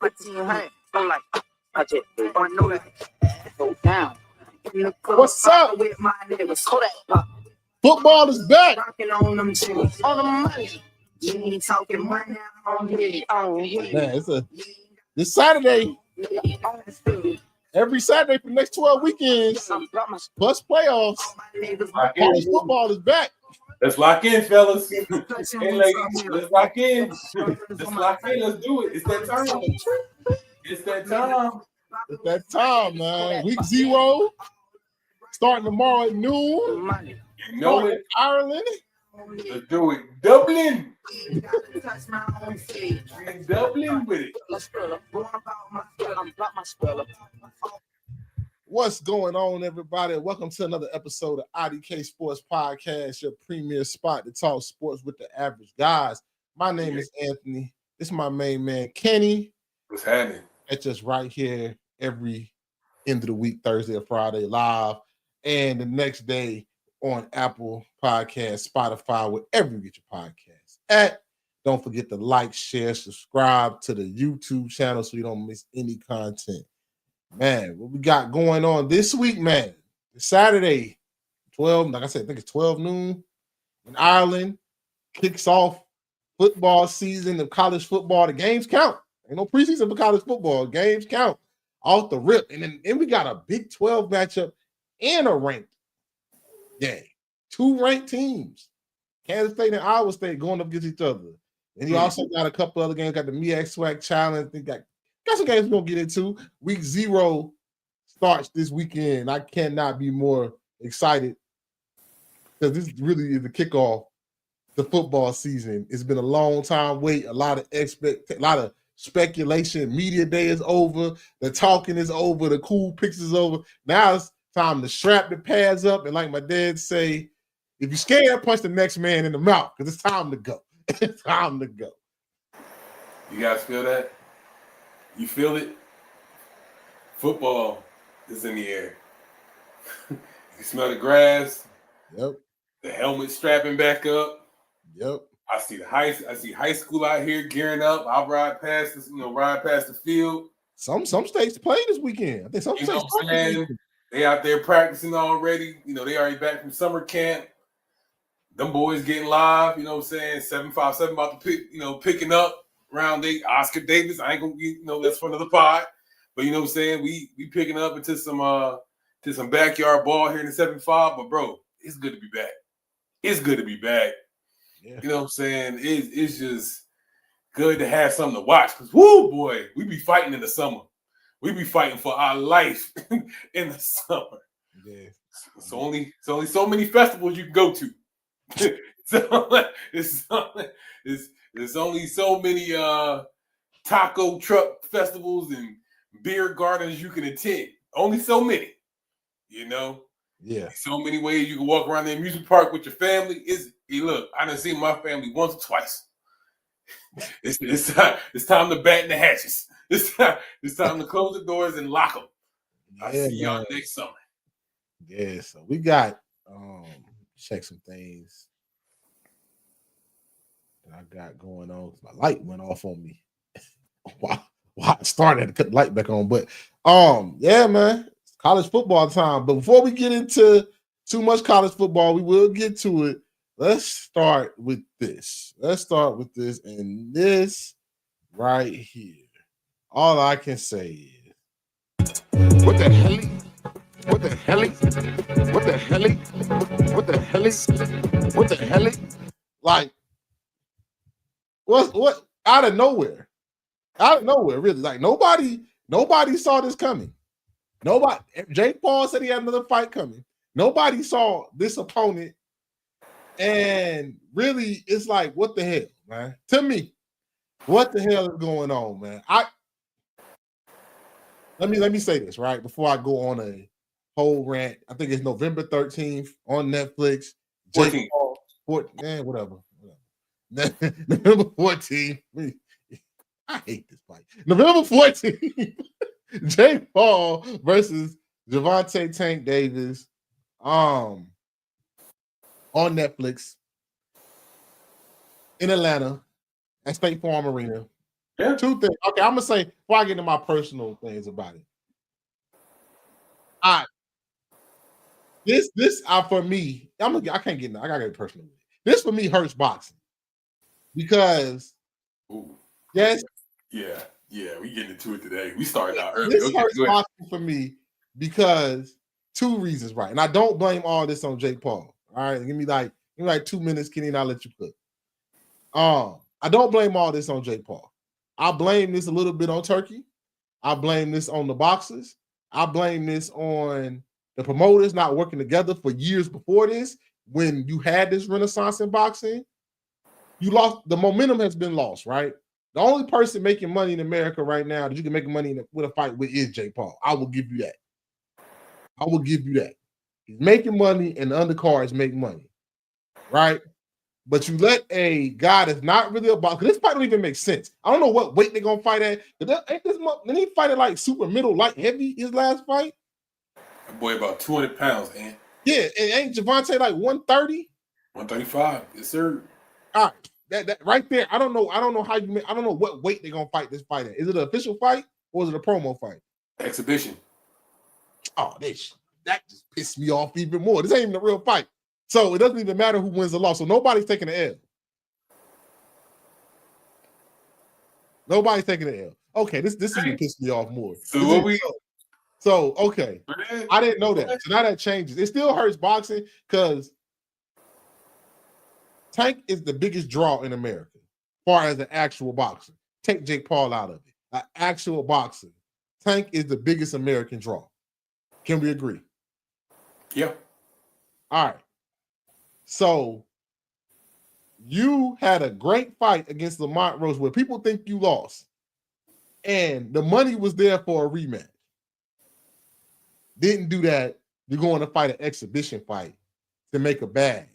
What's up? Football is back. Man, this Saturday. Every Saturday for the next 12 weekends, plus playoffs. College football is back. Let's lock in, fellas. Hey, ladies, let's lock in. Let's lock in. Let's do it. It's that time. It's that time. It's that time, man. Week 0. Starting tomorrow at noon. You know it. Ireland. Let's do it. Dublin. Dublin with it. What's going on, everybody? Welcome to another episode of IDK Sports Podcast, your premier spot to talk sports with the average guys. My name is Anthony. This is my main man, Kenny. What's happening? It's just right here every end of the week, Thursday or Friday, live, and the next day on Apple Podcasts, Spotify, wherever you get your podcasts at. Don't forget to like, share, subscribe to the YouTube channel so you don't miss any content. Man, what we got going on this week, man? It's Saturday, 12, like I said, I think it's 12 noon in Ireland. Kicks off football season of college football. The games count. Ain't no preseason for college football. Games count off the rip. And then we got a Big 12 matchup and a ranked game. 2 ranked teams. Kansas State and Iowa State going up against each other. And you also got a couple other games. Got the MEAC SWAC Challenge. They got some games we're going to get into. Week 0 starts this weekend. I cannot be more excited because this really is the kickoff the football season. It's been a long time wait, a lot of speculation. Media day is over. The talking is over. The cool picks is over. Now it's time to strap the pads up. And like my dad say, if you're scared, punch the next man in the mouth because it's time to go. It's time to go. You guys feel that? You feel it? Football is in the air. You smell the grass. Yep. The helmet strapping back up. Yep. I see high school out here gearing up. I'll ride past the field. Some states play this weekend. I think some states play. They out there practicing already. They already back from summer camp. Them boys getting live, 757 about to picking up around Oscar Davis. I ain't gonna that's for another pod. But we picking up into some backyard ball here in the 7-5. But bro, it's good to be back. It's good to be back. Yeah. You know what I'm saying? It's just good to have something to watch. Because whoo boy, we be fighting in the summer. We be fighting for our life in the summer. Yeah. It's only so many festivals you can go to. There's only so many taco truck festivals and beer gardens you can attend. Only so many. Yeah. So many ways you can walk around the amusement park with your family. Look, I done seen my family once or twice. It's time to batten the hatches. It's time to close the doors and lock them. I'll see y'all next summer. Yeah, so we got check some things that I got going on. My light went off on me. Wow, I started to cut the light back on. But yeah, man, it's college football time. But before we get into too much college football, we will get to it. Let's start with this. And this right here. All I can say is, what the hell? What the hell? What the hell? What the hell? What the hell? Like, what? Out of nowhere, really. Like nobody saw this coming. Nobody. Jake Paul said he had another fight coming. Nobody saw this opponent, and really, it's like, what the hell, man? To me, what the hell is going on, man? Let me say this right before I go on a whole rant. I think it's November 13th on Netflix. 14th. Whatever. November 14th. I hate this fight. November 14th. Jake Paul versus Gervonta Tank Davis. On Netflix in Atlanta at State Farm Arena. Yeah. Two things. Okay, I'm gonna say before I get into my personal things about it. All right. This for me, I can't get. I gotta get personal. This for me hurts boxing because Ooh. yes, yeah, we getting into it today. We started out early. this Okay, hurts boxing for me because two reasons, right? And I don't blame all this on Jake Paul. All right, give me like 2 minutes, Kenny, and I'll let you cook. I don't blame all this on Jake Paul. I blame this a little bit on Turkey. I blame this on the boxers. I blame this on the promoters not working together for years before this. When you had this renaissance in boxing, you lost. The momentum has been lost, right? The only person making money in America right now that you can make money with a fight with is Jake Paul. I will give you that. I will give you that. He's making money, and the undercards make money, right? But you let a guy that's not really a boxer, this fight don't even make sense. I don't know what weight they're gonna fight at. Didn't he fight at like super middle light heavy his last fight? That boy about 200 pounds, man. Yeah, and ain't Javante like 130? 135, yes, sir. All right. That right there. I don't know how you make. I don't know what weight they're gonna fight this fight at. Is it an official fight or is it a promo fight? Exhibition. Oh, that just pissed me off even more. This ain't even a real fight. So it doesn't even matter who wins the loss. So nobody's taking the L. Nobody's taking the L. Okay, this even pissed me off more. So okay. I didn't know that. So now that changes. It still hurts boxing because Tank is the biggest draw in America as far as an actual boxer. Take Jake Paul out of it. An actual boxer. Tank is the biggest American draw. Can we agree? Yeah. All right. So you had a great fight against Lamont Rose where people think you lost. And the money was there for a rematch. Didn't do that. You're going to fight an exhibition fight to make a bag.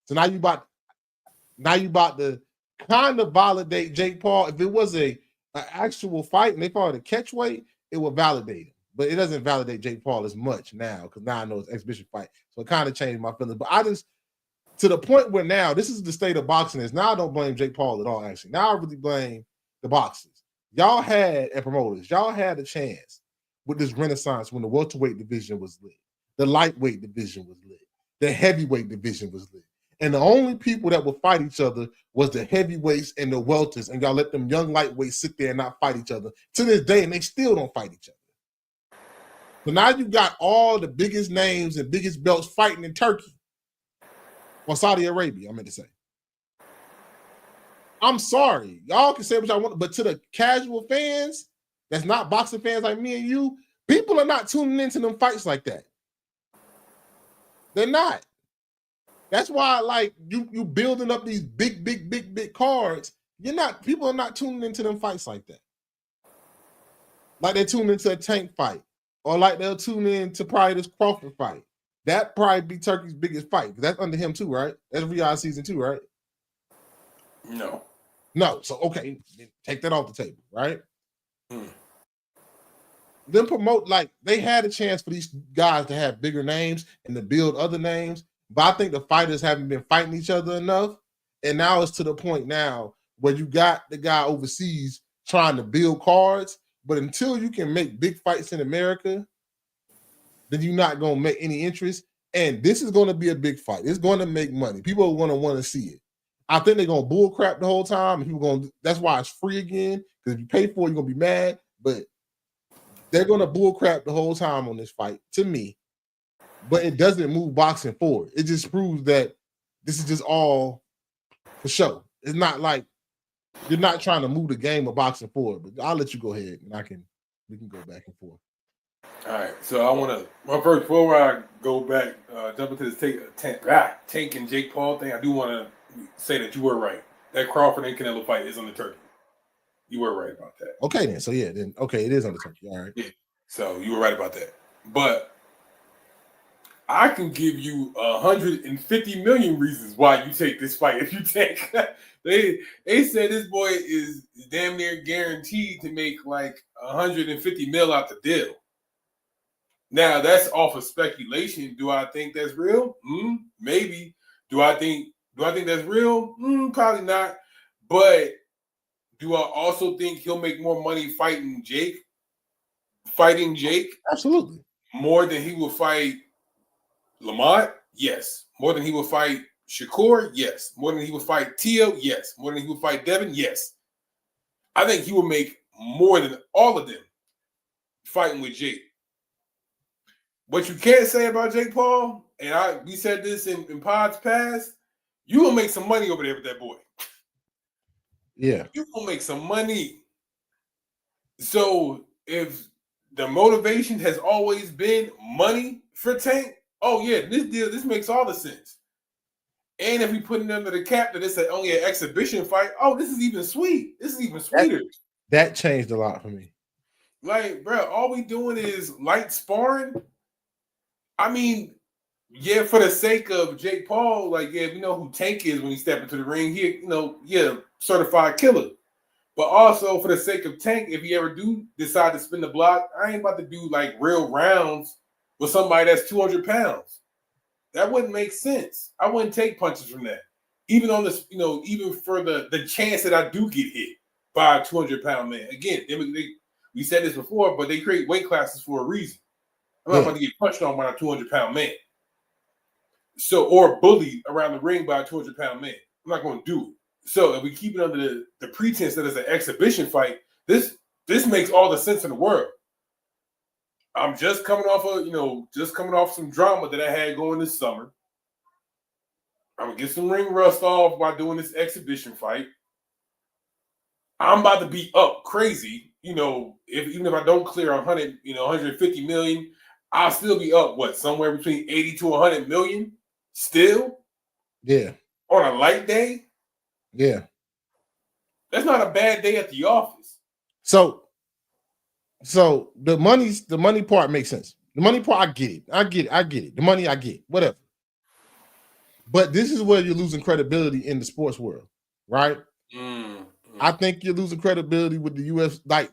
So now you about to kind of validate Jake Paul. If it was an actual fight and they fought at a catch weight, it would validate him. But it doesn't validate Jake Paul as much now because now I know it's exhibition fight. So it kind of changed my feelings. But I just, to the point where now this is the state of boxing is. Now I don't blame Jake Paul at all, actually. Now I really blame the boxers. Y'all had, and promoters, y'all had a chance with this renaissance when the welterweight division was lit. The lightweight division was lit. The heavyweight division was lit. And the only people that would fight each other was the heavyweights and the welters. And y'all let them young lightweights sit there and not fight each other to this day, and they still don't fight each other. So now you got all the biggest names and biggest belts fighting in Turkey. Or Saudi Arabia, I meant to say. I'm sorry. Y'all can say what y'all want, but to the casual fans that's not boxing fans like me and you, people are not tuning into them fights like that. They're not. That's why, like, you building up these big cards. People are not tuning into them fights like that. Like they tune into a Tank fight. Or like they'll tune in to probably this Crawford fight. That probably be Turkey's biggest fight. That's under him too, right? That's Riyadh season 2, right? No. So okay, take that off the table, right? Then promote, like, they had a chance for these guys to have bigger names and to build other names. But I think the fighters haven't been fighting each other enough. And now it's to the point now where you got the guy overseas trying to build cards. But until you can make big fights in America, then you're not going to make any interest. And this is going to be a big fight. It's going to make money. People are going to want to see it. I think they're going to bull crap the whole time. And people that's why it's free again. Because if you pay for it, you're going to be mad. But they're going to bull crap the whole time on this fight, to me. But it doesn't move boxing forward. It just proves that this is just all for show. It's not like you're not trying to move the game of boxing forward. But I'll let you go ahead and we can go back and forth. All right. So I want to, first, before I go back, jump into this Tank and Jake Paul thing, I do want to say that you were right. That Crawford and Canelo fight is on the Turkey. You were right about that. Okay, then. So, yeah, it is on the Turkey. All right. Yeah. So you were right about that. But I can give you 150 million reasons why you take this fight. If you take, they said this boy is damn near guaranteed to make like 150 mil out the deal. Now that's off of speculation. Do I think that's real? Maybe. Do I think that's real? Probably not. But Do I also think he'll make more money fighting Jake? Absolutely. More than he will fight Lamont? Yes. More than he will fight Shakur? Yes. More than he will fight Tio? Yes. More than he will fight Devin? Yes. I think he will make more than all of them fighting with Jake. What you can't say about Jake Paul, and we said this in pods past, you gonna make some money over there with that boy. Yeah. You gonna make some money. So if the motivation has always been money for Tank, oh yeah, this makes all the sense. And if we put it under the cap that it's only an exhibition fight, oh, this is even sweet. This is even sweeter. That changed a lot for me. Like, bro, all we doing is light sparring. I mean, yeah, for the sake of Jake Paul, like, yeah, we know who Tank is when he step into the ring. He, certified killer. But also for the sake of Tank, if he ever do decide to spin the block, I ain't about to do like real rounds with somebody that's 200 pounds. That wouldn't make sense. I wouldn't take punches from that. Even on this, even for the chance that I do get hit by a 200-pound man. Again, we said this before, but they create weight classes for a reason. I'm not about to get punched on by a 200-pound man. Or bullied around the ring by a 200-pound man. I'm not going to do it. So if we keep it under the pretense that it's an exhibition fight, this makes all the sense in the world. I'm just coming off some drama that I had going this summer. I'm gonna get some ring rust off by doing this exhibition fight. I'm about to be up crazy. Even if I don't clear 100, 150 million, I'll still be up somewhere between 80 to 100 million still. Yeah. On a light day. Yeah. That's not a bad day at the office. So the money part makes sense. The money part, I get it. The money, I get whatever. But this is where you're losing credibility in the sports world, right? I think you're losing credibility with the UFC. Like,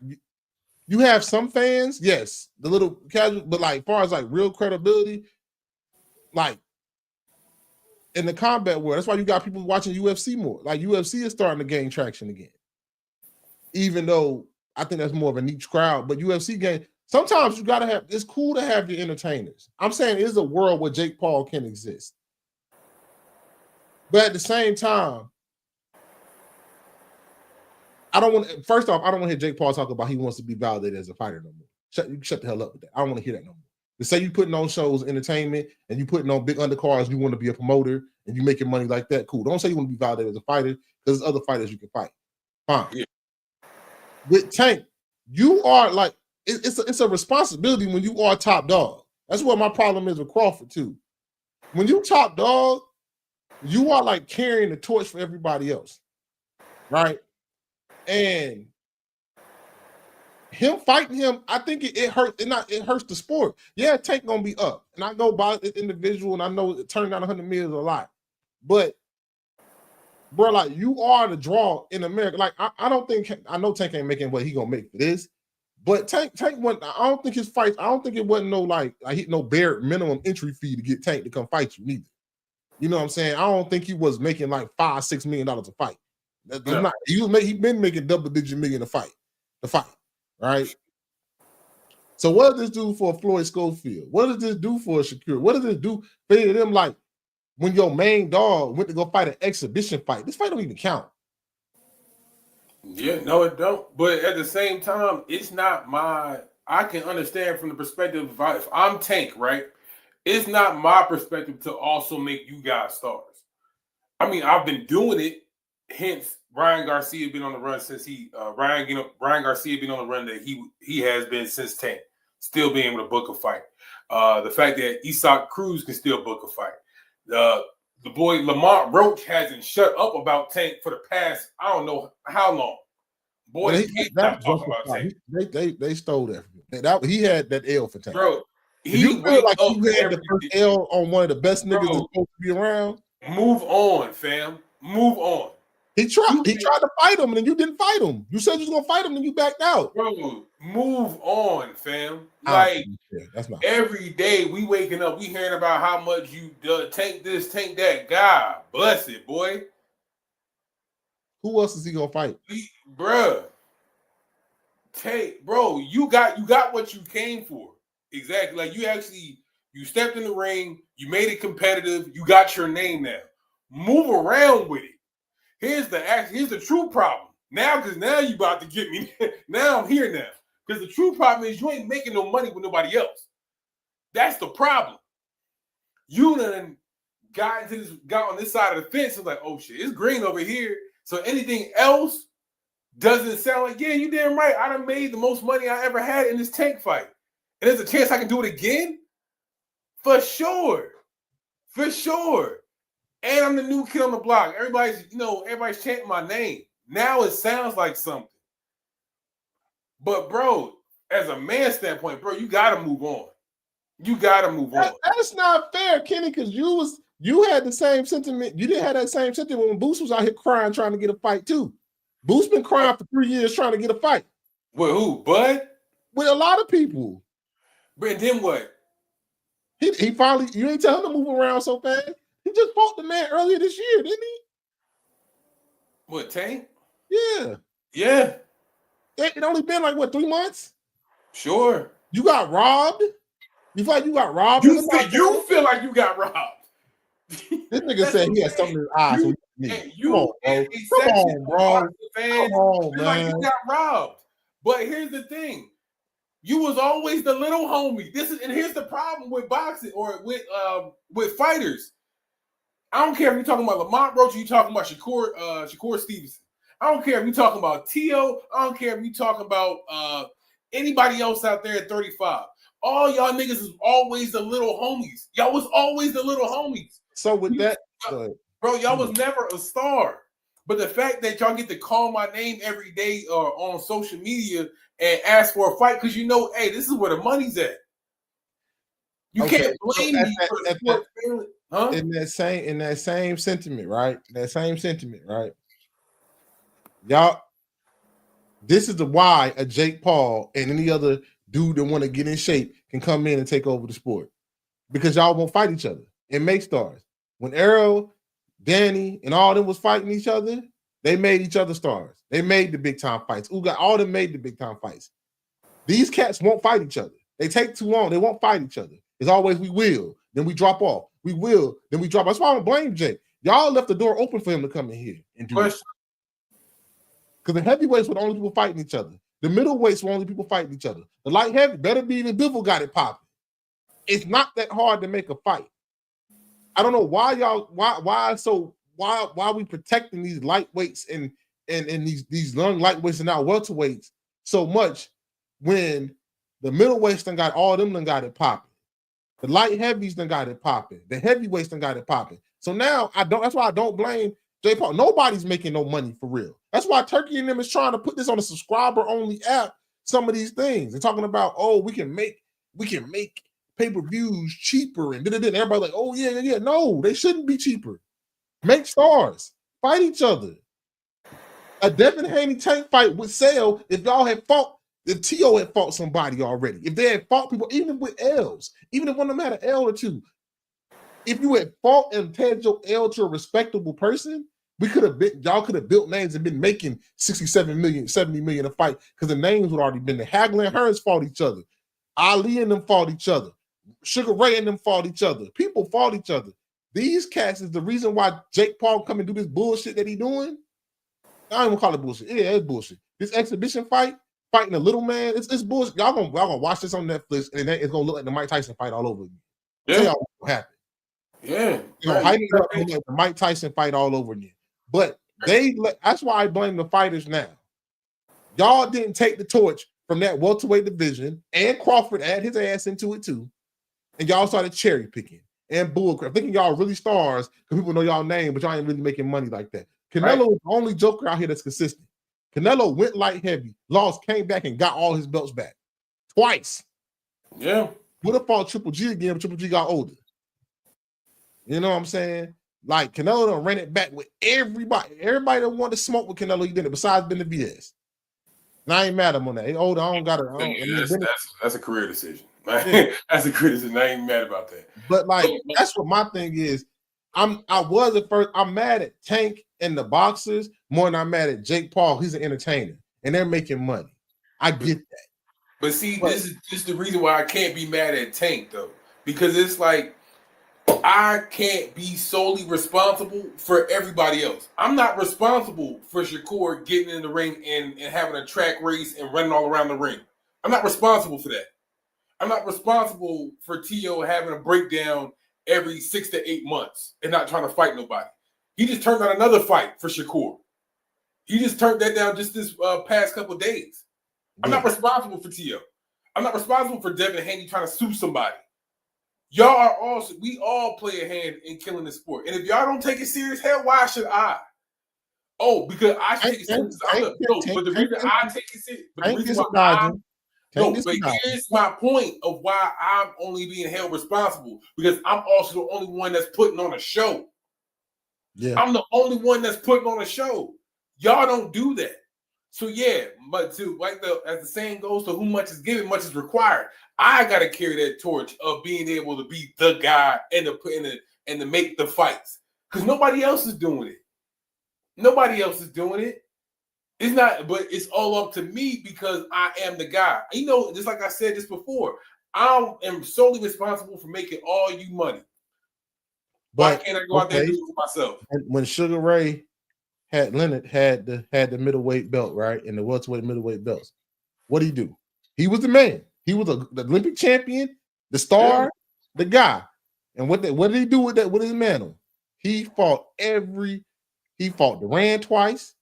you have some fans, yes, the little casual, but like, as far as like real credibility, like in the combat world, that's why you got people watching UFC more. Like, UFC is starting to gain traction again, even though I think that's more of a niche crowd. But UFC game, sometimes you gotta have. It's cool to have your entertainers. I'm saying, it's a world where Jake Paul can exist. But at the same time, I don't want to hear Jake Paul talk about he wants to be validated as a fighter no more. Shut the hell up with that. I don't want to hear that no more. To say you putting on shows, entertainment, and you putting on big undercards, you want to be a promoter, and you making money like that, cool. Don't say you want to be validated as a fighter, because there's other fighters you can fight. Fine. Yeah. With Tank, you are like, it's a responsibility when you are top dog. That's what my problem is with Crawford too. When you top dog, you are like carrying the torch for everybody else, right? And him fighting him, I think it hurts. It hurts the sport. Yeah, Tank gonna be up, and I know about this individual, and I know turning down 100 million is a lot, but bro, like, you are the draw in America. Like, I don't think, I know Tank ain't making what he gonna make for this, but Tank went. I don't think his fights. I don't think it wasn't no bare minimum entry fee to get Tank to come fight you neither. You know what I'm saying? I don't think he was making like $5-6 million a fight. That's not. He been making double-digit million to fight, right? So what does this do for Floyd Schofield? What does this do for Shakur? What does this do for them? Like, when your main dog went to go fight an exhibition fight, this fight don't even count. Yeah, no, it don't. But at the same time, it's not I can understand from the perspective if I'm Tank, right? It's not my perspective to also make you guys stars. I mean, I've been doing it. Hence, Ryan Garcia been on the run since Ryan Garcia been on the run that he has been since Tank, still being able to book a fight. The fact that Isaac Cruz can still book a fight. The boy Lamont Roach hasn't shut up about Tank for the past, I don't know how long. Boy, he can't talk about Tank. They stole that from him. He had that L for Tank. Bro, you feel like you had the first L on one of the best niggas that's supposed to be around. Move on, fam. Move on. He tried to fight him, and then you didn't fight him. You said you was gonna fight him, and you backed out. Bro, move on, fam. Like, that's not every day we waking up, we hearing about how much you Tank this, Tank that. God bless it, boy. Who else is he gonna fight? Bruh. Bro, you got what you came for. Exactly. Like you stepped in the ring, you made it competitive, you got your name now. Move around with it. Here's the true problem. Because now you about to get me. Now I'm here now. Because the true problem is you ain't making no money with nobody else. That's the problem. You done got on this side of the fence and like, oh shit, it's green over here. So anything else doesn't sound like, yeah, you damn right. I done made the most money I ever had in this tank fight. And there's a chance I can do it again? For sure. For sure. And I'm the new kid on the block. Everybody's chanting my name. Now it sounds like something. But bro, as a man standpoint, bro, you gotta move on. You gotta move on. That's not fair, Kenny, because you had the same sentiment. You didn't have that same sentiment when Boost was out here crying trying to get a fight too. Boost been crying for 3 years trying to get a fight. With who? Bud? With a lot of people. But then what? He finally, you ain't tell him to move around so fast. He just fought the man earlier this year, didn't he? What, Tank? Yeah. Yeah. It only been like, 3 months? Sure. You got robbed? You feel like you got robbed? You feel like you got robbed. This nigga said he had something in his eyes. Come on, bro. Come on, man. Like you got robbed. But here's the thing. You was always the little homie. And here's the problem with boxing or with fighters. I don't care if you're talking about Lamont Roach or you're talking about Shakur Stevenson. I don't care if you're talking about Tio. I don't care if you're talking about anybody else out there at 35. All y'all niggas is always the little homies. Y'all was always the little homies. So with that, bro, y'all was never a star. But the fact that y'all get to call my name every day or on social media and ask for a fight because hey, this is where the money's at. You can't blame me for the sport failing. Huh? In that same sentiment, right? That same sentiment, right? Y'all, this is the why a Jake Paul and any other dude that want to get in shape can come in and take over the sport. Because y'all won't fight each other and make stars. When Errol, Danny, and all them was fighting each other, they made each other stars. They made the big time fights. All them made the big time fights. These cats won't fight each other. They take too long. They won't fight each other. It's always we will, then we drop off. We will, then we drop off. That's why I don't blame Jake. Y'all left the door open for him to come in here and do it. Because the heavyweights were the only people fighting each other. The middleweights were only people fighting each other. The light heavy better be even Bivol got it popping. It's not that hard to make a fight. I don't know why why we protecting these lightweights and these young lightweights and now welterweights so much when the middleweights done got all them done got it popping. The light heavies done got it popping. The heavyweights done got it popping. So now that's why I don't blame Jake Paul. Nobody's making no money for real. That's why Turkey and them is trying to put this on a subscriber-only app, some of these things. They're talking about, we can make pay-per-views cheaper and everybody like, oh yeah. No, they shouldn't be cheaper. Make stars. Fight each other. A Devin Haney Tank fight would sell if y'all had fought, if T.O. had fought somebody already. If they had fought people, even with L's, even if one of them had an L or two. If you had fought and had your L to a respectable person, y'all could have built names and been making 67 million, 70 million a fight because the names would already been there. Hagler and Hearns fought each other. Ali and them fought each other. Sugar Ray and them fought each other. People fought each other. These cats is the reason why Jake Paul come and do this bullshit that he doing. I don't even call it bullshit. Yeah, it's bullshit. This exhibition fighting a little man, it's bullshit. Y'all gonna watch this on Netflix and it's gonna look like the Mike Tyson fight all over again. Yeah. Tell y'all what happened. Yeah. Hype it up like the Mike Tyson fight all over again. But that's why I blame the fighters now. Y'all didn't take the torch from that welterweight division, and Crawford added his ass into it too. And y'all started cherry picking and bullcrap, thinking y'all really stars because people know y'all name, but y'all ain't really making money like that. Canelo is the only joker out here that's consistent. Canelo went light heavy, lost, came back, and got all his belts back twice. Yeah. Would have fought Triple G again, but Triple G got older. You know what I'm saying? Like Canelo done ran it back with everybody. Everybody that wanted to smoke with Canelo, he did it, besides Benavidez. And I ain't mad at him on that. He older, I don't got it. That's a career decision. Yeah. That's a career decision. I ain't mad about that. But like, that's what my thing is. I was at first. I'm mad at Tank and the boxers more than I'm mad at Jake Paul. He's an entertainer, and they're making money. I get that. But see, this is just the reason why I can't be mad at Tank though, because it's like I can't be solely responsible for everybody else. I'm not responsible for Shakur getting in the ring and having a track race and running all around the ring. I'm not responsible for that. I'm not responsible for T.O. having a breakdown every 6 to 8 months and not trying to fight nobody. He just turned down another fight for Shakur. He just turned that down just this past couple of days. I'm not responsible for T.O. I'm not responsible for Devin Haney trying to sue somebody. Y'all are also, we all play a hand in killing the sport. And if y'all don't take it serious, hell, why should I? Oh, because I should take it serious. But the reason I take it serious, but the reason why here's my point of why I'm only being held responsible, because I'm also the only one that's putting on a show. Yeah. I'm the only one that's putting on a show. Y'all don't do that. So yeah, but to as the saying goes, to whom much is given, much is required. I gotta carry that torch of being able to be the guy and to make the fights. Because nobody else is doing it. Nobody else is doing it. It's not, but it's all up to me because I am the guy. You know, just like I said this before, I am solely responsible for making all you money. Why can't I go out there and do it for myself? And when Sugar Ray Leonard had the middleweight belt, right? And the welterweight middleweight belts. What did he do? He was the man. He was the Olympic champion, the star, the guy. And what did he do with that? With his mantle? He fought Duran twice.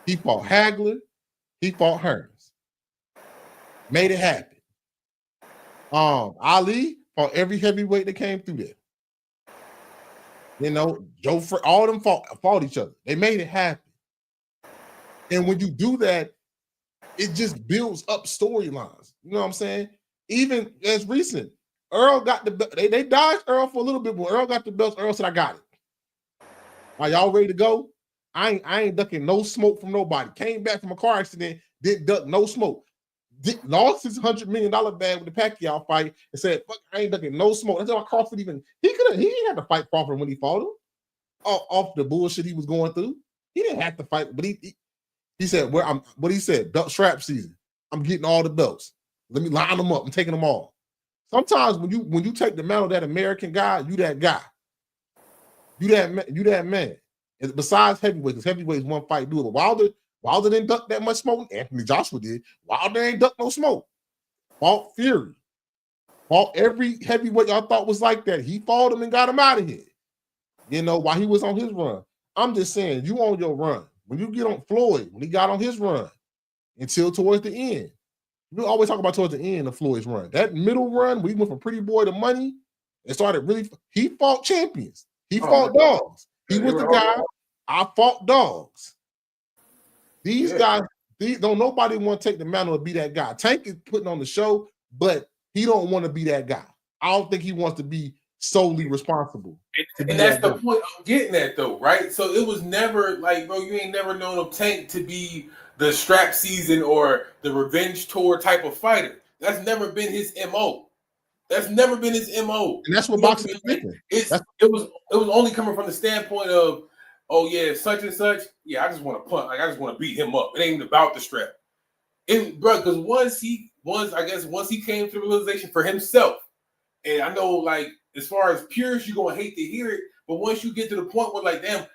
He fought Hagler. He fought Hearns. Made it happen. Ali fought every heavyweight that came through there. You know, all of them fought each other. They made it happen. And when you do that, it just builds up storylines. You know what I'm saying? Even as recent, Earl got the belt. They dodged Earl for a little bit, but Earl got the belts. Earl said, I got it. Are y'all ready to go? I ain't ducking no smoke from nobody. Came back from a car accident, didn't duck no smoke. Lost his $100 million bag with the Pacquiao fight and said, fuck, I ain't ducking no smoke. That's why Crawford he didn't have to fight Crawford when he fought him. Off the bullshit he was going through. He didn't have to fight, but he said, what he said, belt strap season. I'm getting all the belts. Let me line them up. I'm taking them all. Sometimes when you take the mantle of that American guy, you that guy. You that man. And besides heavyweight, because heavyweight is one fight doable. Wilder didn't duck that much smoke. Anthony Joshua did. Wilder ain't duck no smoke. Fought Fury. Fought every heavyweight y'all thought was like that. He fought him and got him out of here. You know, while he was on his run. I'm just saying, you on your run. When you get on Floyd, when he got on his run, until towards the end. We always talk about towards the end of Floyd's run. That middle run, we went from Pretty Boy to Money, and started really, he fought champions. He fought dogs. He was the guy, I fought dogs. These guys, don't nobody want to take the mantle and be that guy. Tank is putting on the show, but he don't want to be that guy. I don't think he wants to be solely responsible. And that's the point I'm getting at, though, right? So it was never like, bro, you ain't never known of Tank to be the strap season or the revenge tour type of fighter. That's never been his MO. That's never been his MO. And that's what boxing is thinking. It was only coming from the standpoint of, oh yeah, such and such. Yeah, I just want to punt. Like I just want to beat him up. It ain't even about the strap. And bro, because once he came to the realization for himself, and I know like as far as purists, you're gonna hate to hear it, but once you get to the point where like, damn,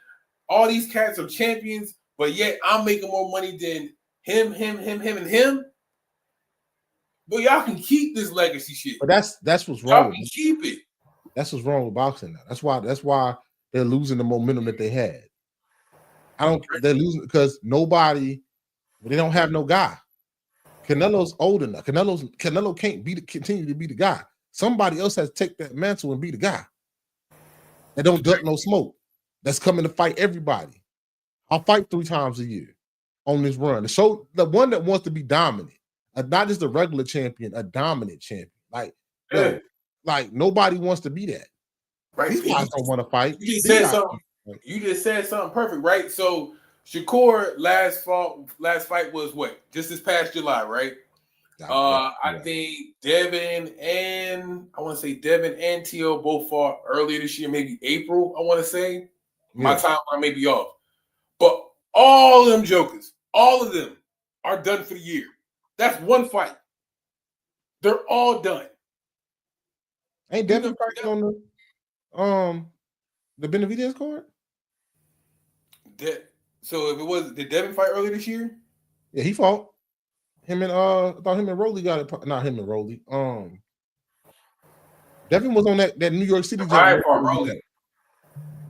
all these cats are champions, but yet I'm making more money than him, and him. But y'all can keep this legacy shit. But that's what's wrong. Y'all can keep it. That's what's wrong with boxing now. That's why they're losing the momentum that they had. They're losing because they don't have no guy. Canelo's old enough. Canelo can't continue to be the guy. Somebody else has to take that mantle and be the guy. That don't duck no smoke. That's coming to fight everybody. I'll fight 3 times a year on this run. So the one that wants to be dominant, not just a regular champion, a dominant champion. Like nobody wants to be that. Right. These guys don't want to fight. You just said something perfect, right? So Shakur last fight was what? Just this past July, right? I think Devin and T.O. both fought earlier this year, maybe April. I want to say my timeline may be off, but all of them jokers, all of them are done for the year. That's one fight. They're all done. Ain't Devin fighting on the Benavidez card? So did Devin fight earlier this year? Yeah, he fought. I thought him and Rolly got it. Not him and Rolly. Devin was on that New York City. Right, Rolly.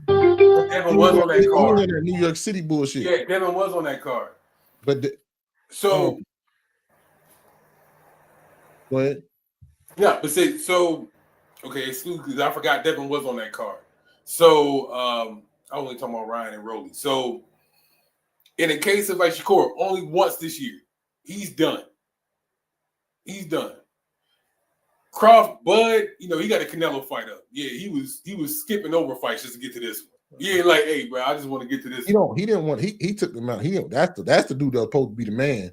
Devin was on that card. That New York City bullshit. Yeah, Devin was on that card. But go ahead. Yeah, but excuse me, I forgot Devin was on that card. So I was only talking about Ryan and Rolly. So in the case of Shakur, only once this year, he's done. Bud, he got a Canelo fight up. Yeah, he was skipping over fights just to get to this one. Yeah, like, hey, bro, I just want to get to this. He didn't want. He took them out. That's the dude that's supposed to be the man.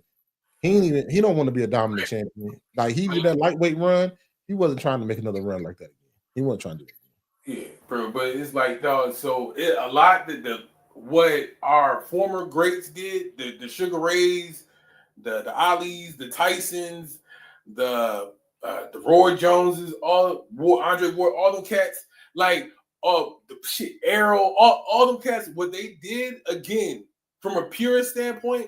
He don't want to be a dominant champion. Like he did that lightweight run. He wasn't trying to make another run like that again. He wasn't trying to do it. Yeah, bro, but it's like, dog. So a lot that what our former greats did, the Sugar Rays, the Alis, the Tysons, the Roy Joneses, Andre Ward, all them cats, like the shit, Arrow, all them cats, what they did again from a purist standpoint,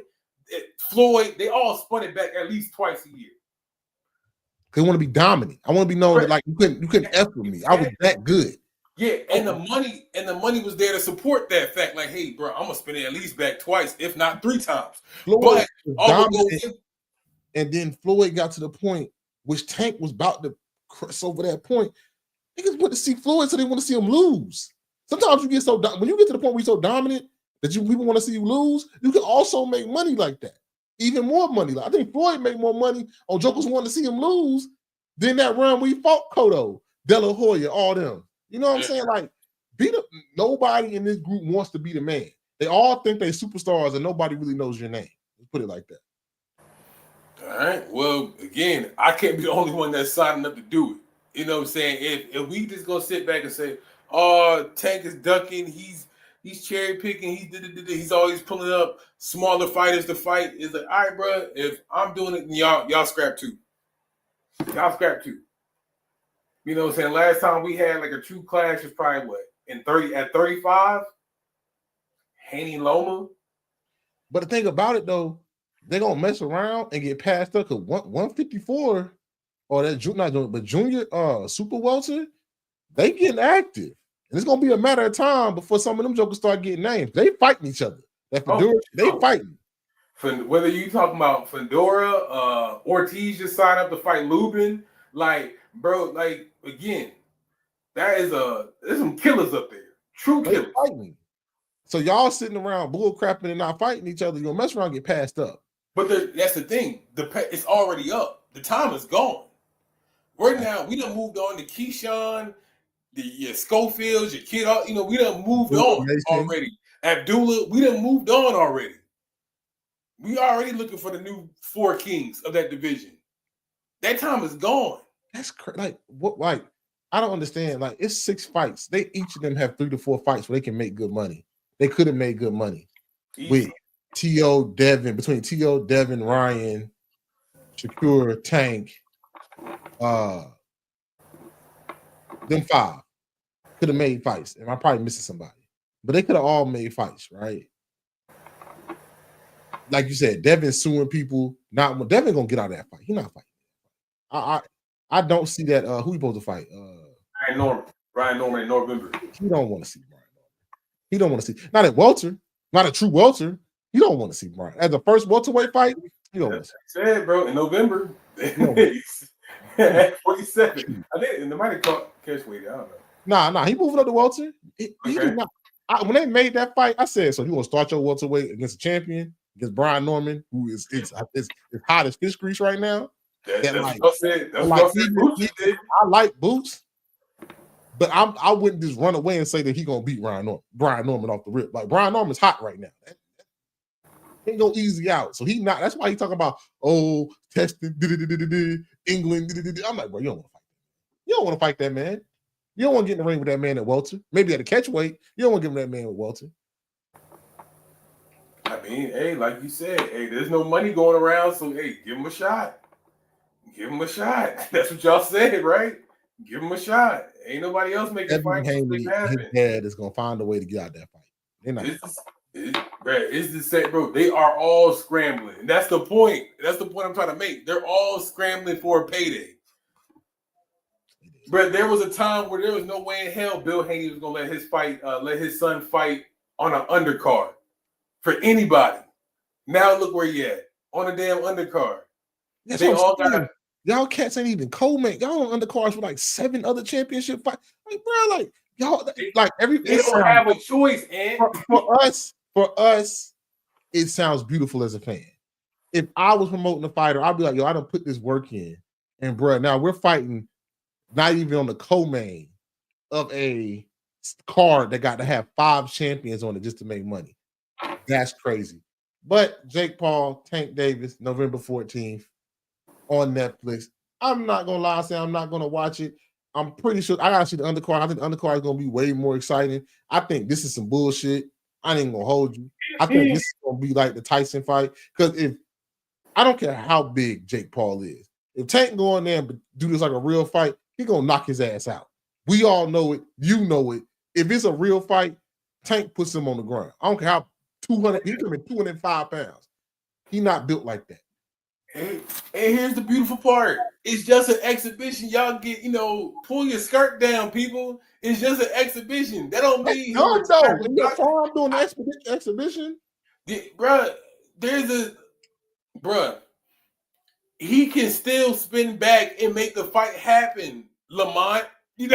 Floyd, they all spun it back at least twice a year. They want to be dominant. I want to be known that like you couldn't F with me. I was that good. Yeah, and the money was there to support that fact. Like, hey, bro, I'm gonna spin it at least back twice, if not 3 times. Floyd and then Floyd got to the point which Tank was about to cross over that point. Niggas want to see Floyd, so they want to see him lose. Sometimes you get when you get to the point where you're so dominant that people want to see you lose, you can also make money like that. Even more money. Like, I think Floyd made more money on jokers wanting to see him lose than that run where he fought Cotto, De La Hoya, all them. You know what I'm saying? Like, nobody in this group wants to be the man. They all think they're superstars and nobody really knows your name. Let's put it like that. All right. Well, again, I can't be the only one that's signing up to do it. You know what I'm saying? If we just gonna sit back and say, "Oh, Tank is ducking, he's cherry picking, he's always pulling up smaller fighters to fight," it's like, all right, bro. If I'm doing it, then y'all scrap too. Y'all scrap too. You know what I'm saying? Last time we had like a true clash was probably at 35, Haney Loma. But the thing about it though, they're gonna mess around and get passed up because 154 or that not doing, but junior super welter, they getting active. And it's gonna be a matter of time before some of them jokers start getting names. They fighting each other. They fighting. Whether you talking about Fedora, Ortiz just signed up to fight Lubin, like, bro, like, again, there's some killers up there. True killers. Fighting. So y'all sitting around bull crapping and not fighting each other, you're gonna mess around and get passed up. But that's the thing. It's already up. The time is gone. Right now, we done moved on to Keyshawn, your Schofields, your kid, we done moved on already. Abdullah, we done moved on already. We already looking for the new 4 kings of that division. That time is gone. That's crazy. Like, what? Like, I don't understand. Like, it's 6 fights. Each of them have 3 to 4 fights where they can make good money. They could have made good money with T.O. Devin, between T.O. Devin, Ryan, Shakur, Tank, them 5 could have made fights. And I'm probably missing somebody. But they could have all made fights, right? Like you said, Devin suing people. Devin gonna get out of that fight. He's not fighting. I don't see that. Who he supposed to fight? Ryan Norman in November. He don't want to see Ryan Norman. He don't want to see. Not at welter. Not a true welter. You don't want to see Ryan. As the first welterweight fight, you don't want to see. Said, bro, in November. At 47. I think they might have caught catch weight. I don't know. Nah. He moving up to welter. He did not. When they made that fight, I said, so you want to start your welterweight against a champion, against Brian Norman, who is hot as fish grease right now. That's what I said. I like Boots, but I wouldn't just run away and say that he's gonna beat Brian Norman off the rip. Like, Brian Norman's hot right now. Can't go easy out. So he not. That's why he talking about testing England. I'm like, bro, you don't want to fight. You don't want to fight that man. You don't want to get in the ring with that man at welter. Maybe at a catch weight. You don't want to give him that man with welter. I mean, hey, like you said, hey, there's no money going around, so hey, give him a shot. Give him a shot. That's what y'all said, right? Give him a shot. Ain't nobody else making fight. His dad is gonna find a way to get out that fight. They're not. It's the same, bro. They are all scrambling, and that's the point. That's the point I'm trying to make. They're all scrambling for a payday. But there was a time where there was no way in hell Bill Haney was gonna let his son fight on an undercard for anybody. Now look where he at on a damn undercard. That's they all got. Y'all cats ain't even co-main. Y'all on undercards with like 7 other championship fights. Like, bro, like y'all, like every. They don't have a choice, and for us, it sounds beautiful as a fan. If I was promoting a fighter, I'd be like, yo, I done put this work in, and bro, now we're fighting, not even on the co-main of a card that got to have 5 champions on it just to make money. That's crazy. But Jake Paul, Tank Davis, November 14th. On Netflix. I'm not gonna lie, say I'm not gonna watch it. I'm pretty sure I gotta see the undercard. I think the undercard is gonna be way more exciting. I think this is some bullshit. I ain't gonna hold you. I think this is gonna be like the Tyson fight. Because if I don't care how big Jake Paul is, if Tank go in there and do this like a real fight, he gonna knock his ass out. We all know it. You know it. If it's a real fight, Tank puts him on the ground. I don't care how 200. He come in 205 pounds. He not built like that. And here's the beautiful part. It's just an exhibition. Y'all get, pull your skirt down, people. It's just an exhibition. That don't mean I'm doing the exhibition. Bruh, he can still spin back and make the fight happen, Lamont. You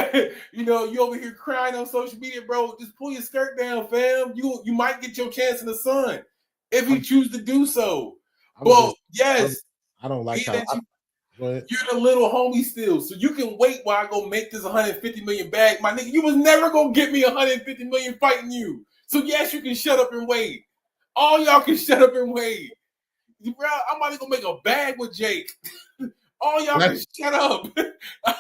over here crying on social media, bro. Just pull your skirt down, fam. You might get your chance in the sun if you choose to do so. Well, yes. I don't like how you're the little homie still, so you can wait while I go make this 150 million bag. My nigga, you was never gonna get me 150 million fighting you. So yes, you can shut up and wait. All y'all can shut up and wait. Bro, I'm about to go make a bag with Jake. All y'all can shut up.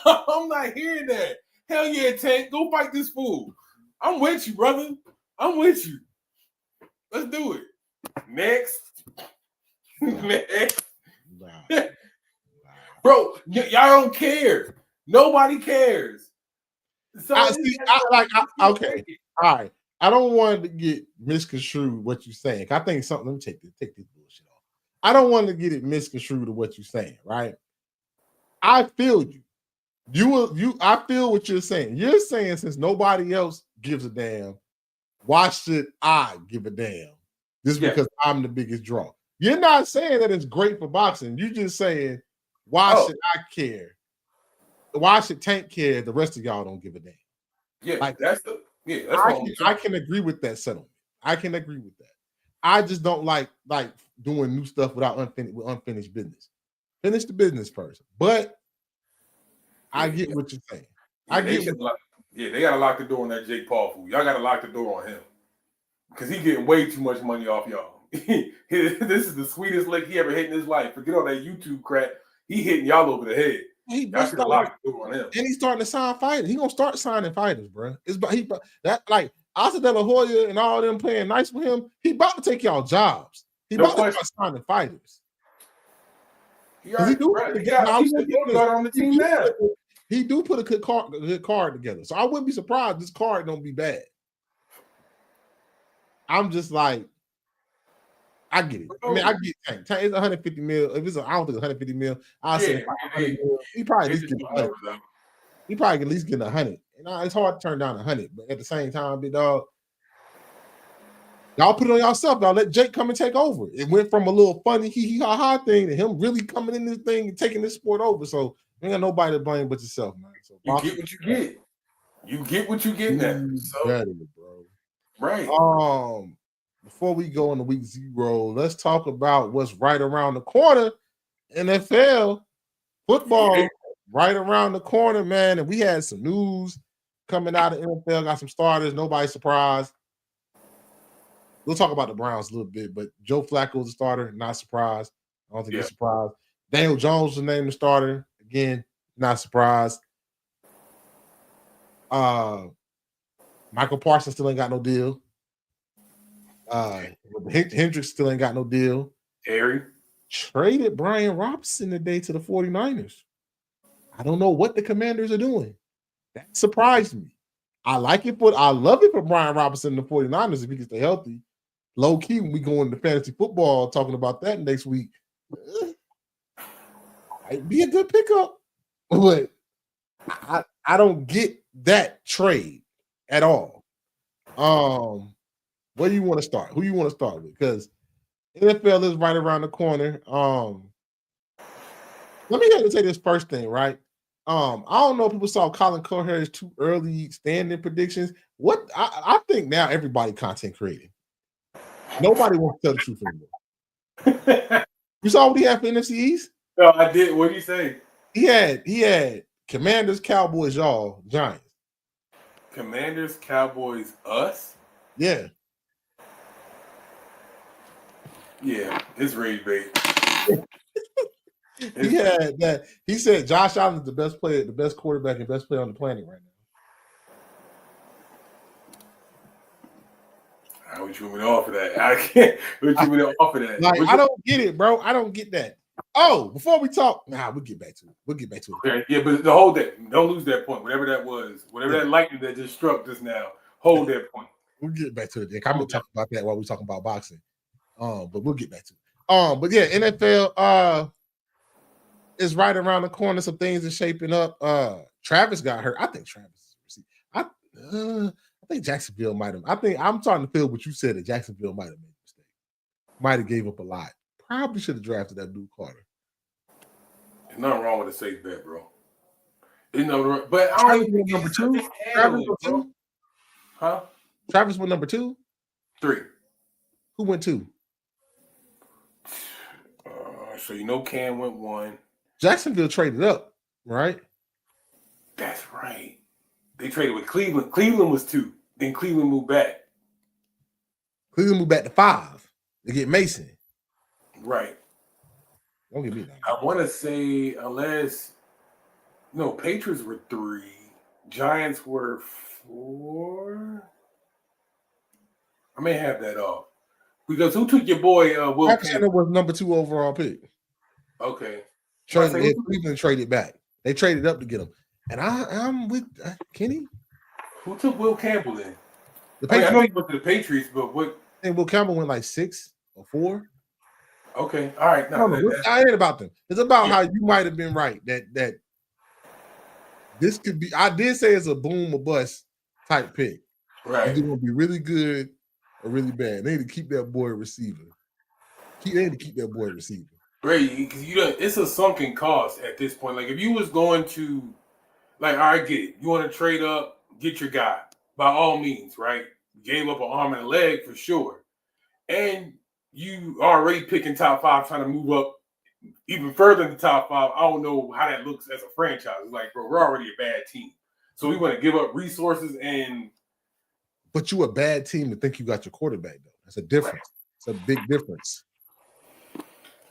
I'm not hearing that. Hell yeah, Tank, go fight this fool. I'm with you, brother. I'm with you. Let's do it. Next. Next. Wow. Bro, y'all don't care. Nobody cares. So okay. All right. I don't want to get misconstrued what you're saying. I think something. Let me take this bullshit off. I don't want to get it misconstrued to what you're saying, right? I feel you. I feel what you're saying. You're saying since nobody else gives a damn, why should I give a damn? Just because I'm the biggest draw. You're not saying that it's great for boxing. You're just saying, why should I care? Why should Tank care? The rest of y'all don't give a damn. Yeah, I can agree with that settlement. I can agree with that. I just don't like doing new stuff without unfinished business. Finish the business first. But I get what you're saying. They gotta lock the door on that Jake Paul fool. Y'all gotta lock the door on him. Because he getting way too much money off y'all. This is the sweetest lick he ever hit in his life. Forget all that YouTube crap. He hitting y'all over the head. Y'all should lock the door on him. And he's starting to sign fighters. He gonna start signing fighters, bro. Like Asa De La Hoya and all them playing nice with him. He about to take y'all jobs. He about to start signing fighters. He do put a good card together. So I wouldn't be surprised this card don't be bad. I'm just like, I get it. I mean, I get Tank. Tank is 150 mil. If I don't think 150 mil, I'll say he probably at least get 100. He probably at least get 100. And it's hard to turn down 100, but at the same time, big dog, y'all put it on yourself. Y'all let Jake come and take over. It went from a little funny hee ha ha thing to him really coming in this thing and taking this sport over. So you ain't got nobody to blame but yourself, man. So you get what you get. You get what you get now. So, better, bro. Right. Before we go into week 0, let's talk about what's right around the corner. NFL football right around the corner, man. And we had some news coming out of NFL. Got some starters. Nobody surprised. we'll talk about the Browns a little bit, but Joe Flacco is a starter, not surprised. I don't think you're surprised. Daniel Jones was named the starter. Again, not surprised. Michael Parsons still ain't got no deal. Hendricks still ain't got no deal. Terry traded Brian Robinson today to the 49ers. I don't know what the Commanders are doing. That surprised me. I love it for Brian Robinson and the 49ers if he can stay healthy. Low key, when we go into fantasy football, talking about that next week, might be a good pickup. But I don't get that trade at all. Where do you want to start? Who you want to start with? Because NFL is right around the corner. Let me say this first thing, right? I don't know if people saw Colin Cowherd's too early standing predictions. What I think now everybody content creating. Nobody wants to tell the truth anymore. You saw what he had for NFC East? No, I did. What did he say? He had Commanders, Cowboys, y'all, Giants. Commanders, Cowboys, us? Yeah. Yeah, it's rage bait. He had that. He said Josh Allen is the best player, the best quarterback, and best player on the planet right now. What you want me to offer that? I can't. What you want me to offer that? Like, I don't get it, bro. I don't get that. Oh, before we talk, we'll get back to it. Okay, yeah, but the hold that. Don't lose that point. Whatever that was, that lightning that just struck just now. Hold that point. We'll get back to it, Dick. I'm gonna talk about that while we're talking about boxing. But we'll get back to it. But yeah, NFL is right around the corner. Some things are shaping up. Travis got hurt. I think Travis. I think Jacksonville might have. I'm starting to feel what you said that Jacksonville might have made a mistake. Might have gave up a lot. Probably should have drafted that dude Carter. There's nothing wrong with a safe bet, bro. There's nothing wrong. But I don't even number two. Travis went two. Huh? Travis went number 2. 3. Who went 2? So Cam went 1. Jacksonville traded up, right? That's right. They traded with Cleveland. Cleveland was 2. Then Cleveland moved back. Cleveland moved back to 5 to get Mason. Right. Don't get me that. I want to say Patriots were 3. Giants were 4. I may have that off. Because who took your boy Will Campbell was number 2 overall pick. Okay. Cleveland traded back. They traded up to get him. And I'm with Kenny. Who took Will Campbell then? I know he went to the Patriots, but what? And Will Campbell went like 6 or 4. Okay. All right. I ain't about them. It's about how you might have been right. That this could be. I did say it's a boom or bust type pick. Right. It's going to be really good or really bad. They need to keep that boy receiver. They need to keep that boy receiver. Right, because it's a sunken cost at this point. Like if you was going to, all right, get it. You want to trade up, get your guy by all means, right? Gave up an arm and a leg for sure, and you already picking top 5, trying to move up even further in the top 5. I don't know how that looks as a franchise. It's like, bro, we're already a bad team, so we want to give up resources and. But you a bad team to think you got your quarterback though. That's a difference. Right. It's a big difference.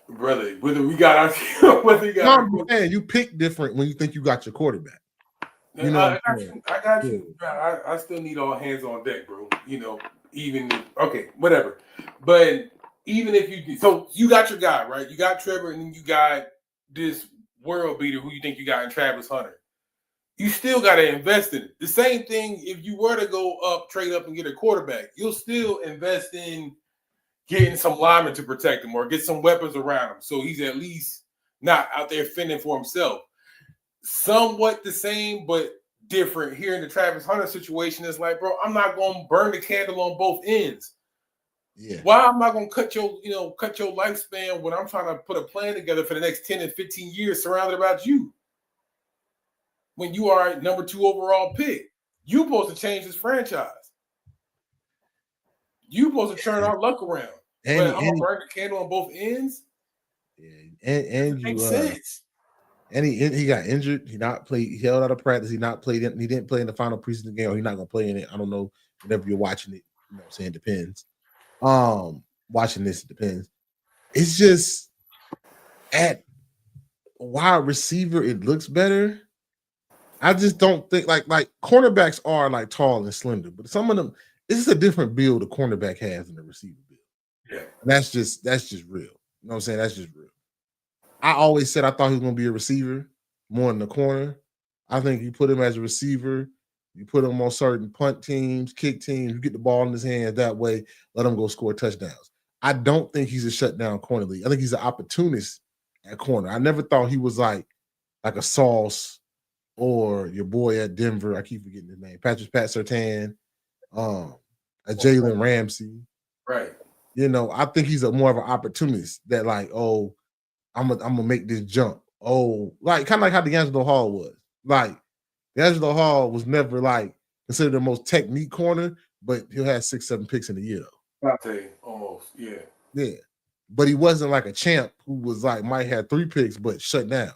Brother, whether we got our you pick different when you think you got your quarterback. I got you. I still need all hands on deck, bro. Whatever. But even if you got your guy, right? You got Trevor, and then you got this world beater who you think you got in Travis Hunter. You still got to invest in it. The same thing if you were to go up, trade up, and get a quarterback, you'll still invest in getting some linemen to protect him or get some weapons around him so he's at least not out there fending for himself. Somewhat the same, but different here in the Travis Hunter situation. It's like, bro, I'm not going to burn the candle on both ends. Yeah. Why am I going to cut your lifespan when I'm trying to put a plan together for the next 10 and 15 years surrounded about you? When you are number 2 overall pick, you're supposed to change this franchise. You supposed to turn our luck around. But I'm gonna burn the candle on both ends. Yeah, and makes sense. And he got injured. He held out of practice. He didn't play in the final preseason game, or he's not gonna play in it. I don't know. Whenever you're watching it, what I'm saying, depends. Watching this, it depends. It's just at wide receiver, it looks better. I just don't think like cornerbacks are like tall and slender, but some of them, this is a different build a cornerback has than the receiver build. Yeah. And that's just real. You know what I'm saying? That's just real. I always said I thought he was gonna be a receiver more than the corner. I think you put him as a receiver, you put him on certain punt teams, kick teams, you get the ball in his hands that way, let him go score touchdowns. I don't think he's a shutdown corner league. I think he's an opportunist at corner. I never thought he was like a Sauce or your boy at Denver. I keep forgetting his name. Pat Surtain, a Jalen Ramsey. Right. You know, I think he's a more of an opportunist that like, oh, I'm gonna make this jump. Oh, like kind of like how DeAngelo Hall was. Like DeAngelo Hall was never like considered the most technique corner, but he'll have 6-7 picks in a year though. I'll tell you, almost, yeah. Yeah. But he wasn't like a champ who was like might have 3 picks but shut down.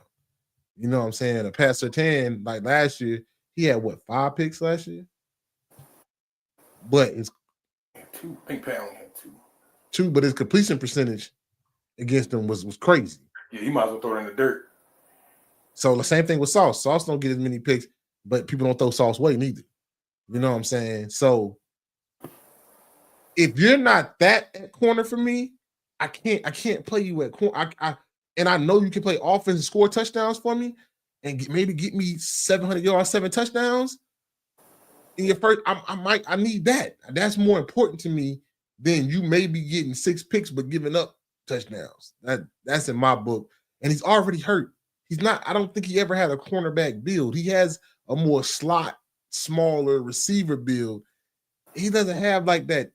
You know what I'm saying? A Pat Surtain, like last year, he had what 5 picks last year? But it's 2. I think Pat only had 2. 2, but his completion percentage against him was crazy. Yeah, he might as well throw it in the dirt. So the same thing with Sauce. Sauce don't get as many picks, but people don't throw Sauce away neither. You know what I'm saying? So if you're not that at corner for me, I can't play you at corner. And I know you can play offense and score touchdowns for me, and maybe get me 700 yards, 7 touchdowns in your first. I need that. That's more important to me than you maybe getting 6 picks but giving up touchdowns. That's in my book. And he's already hurt. He's not. I don't think he ever had a cornerback build. He has a more slot, smaller receiver build. He doesn't have like that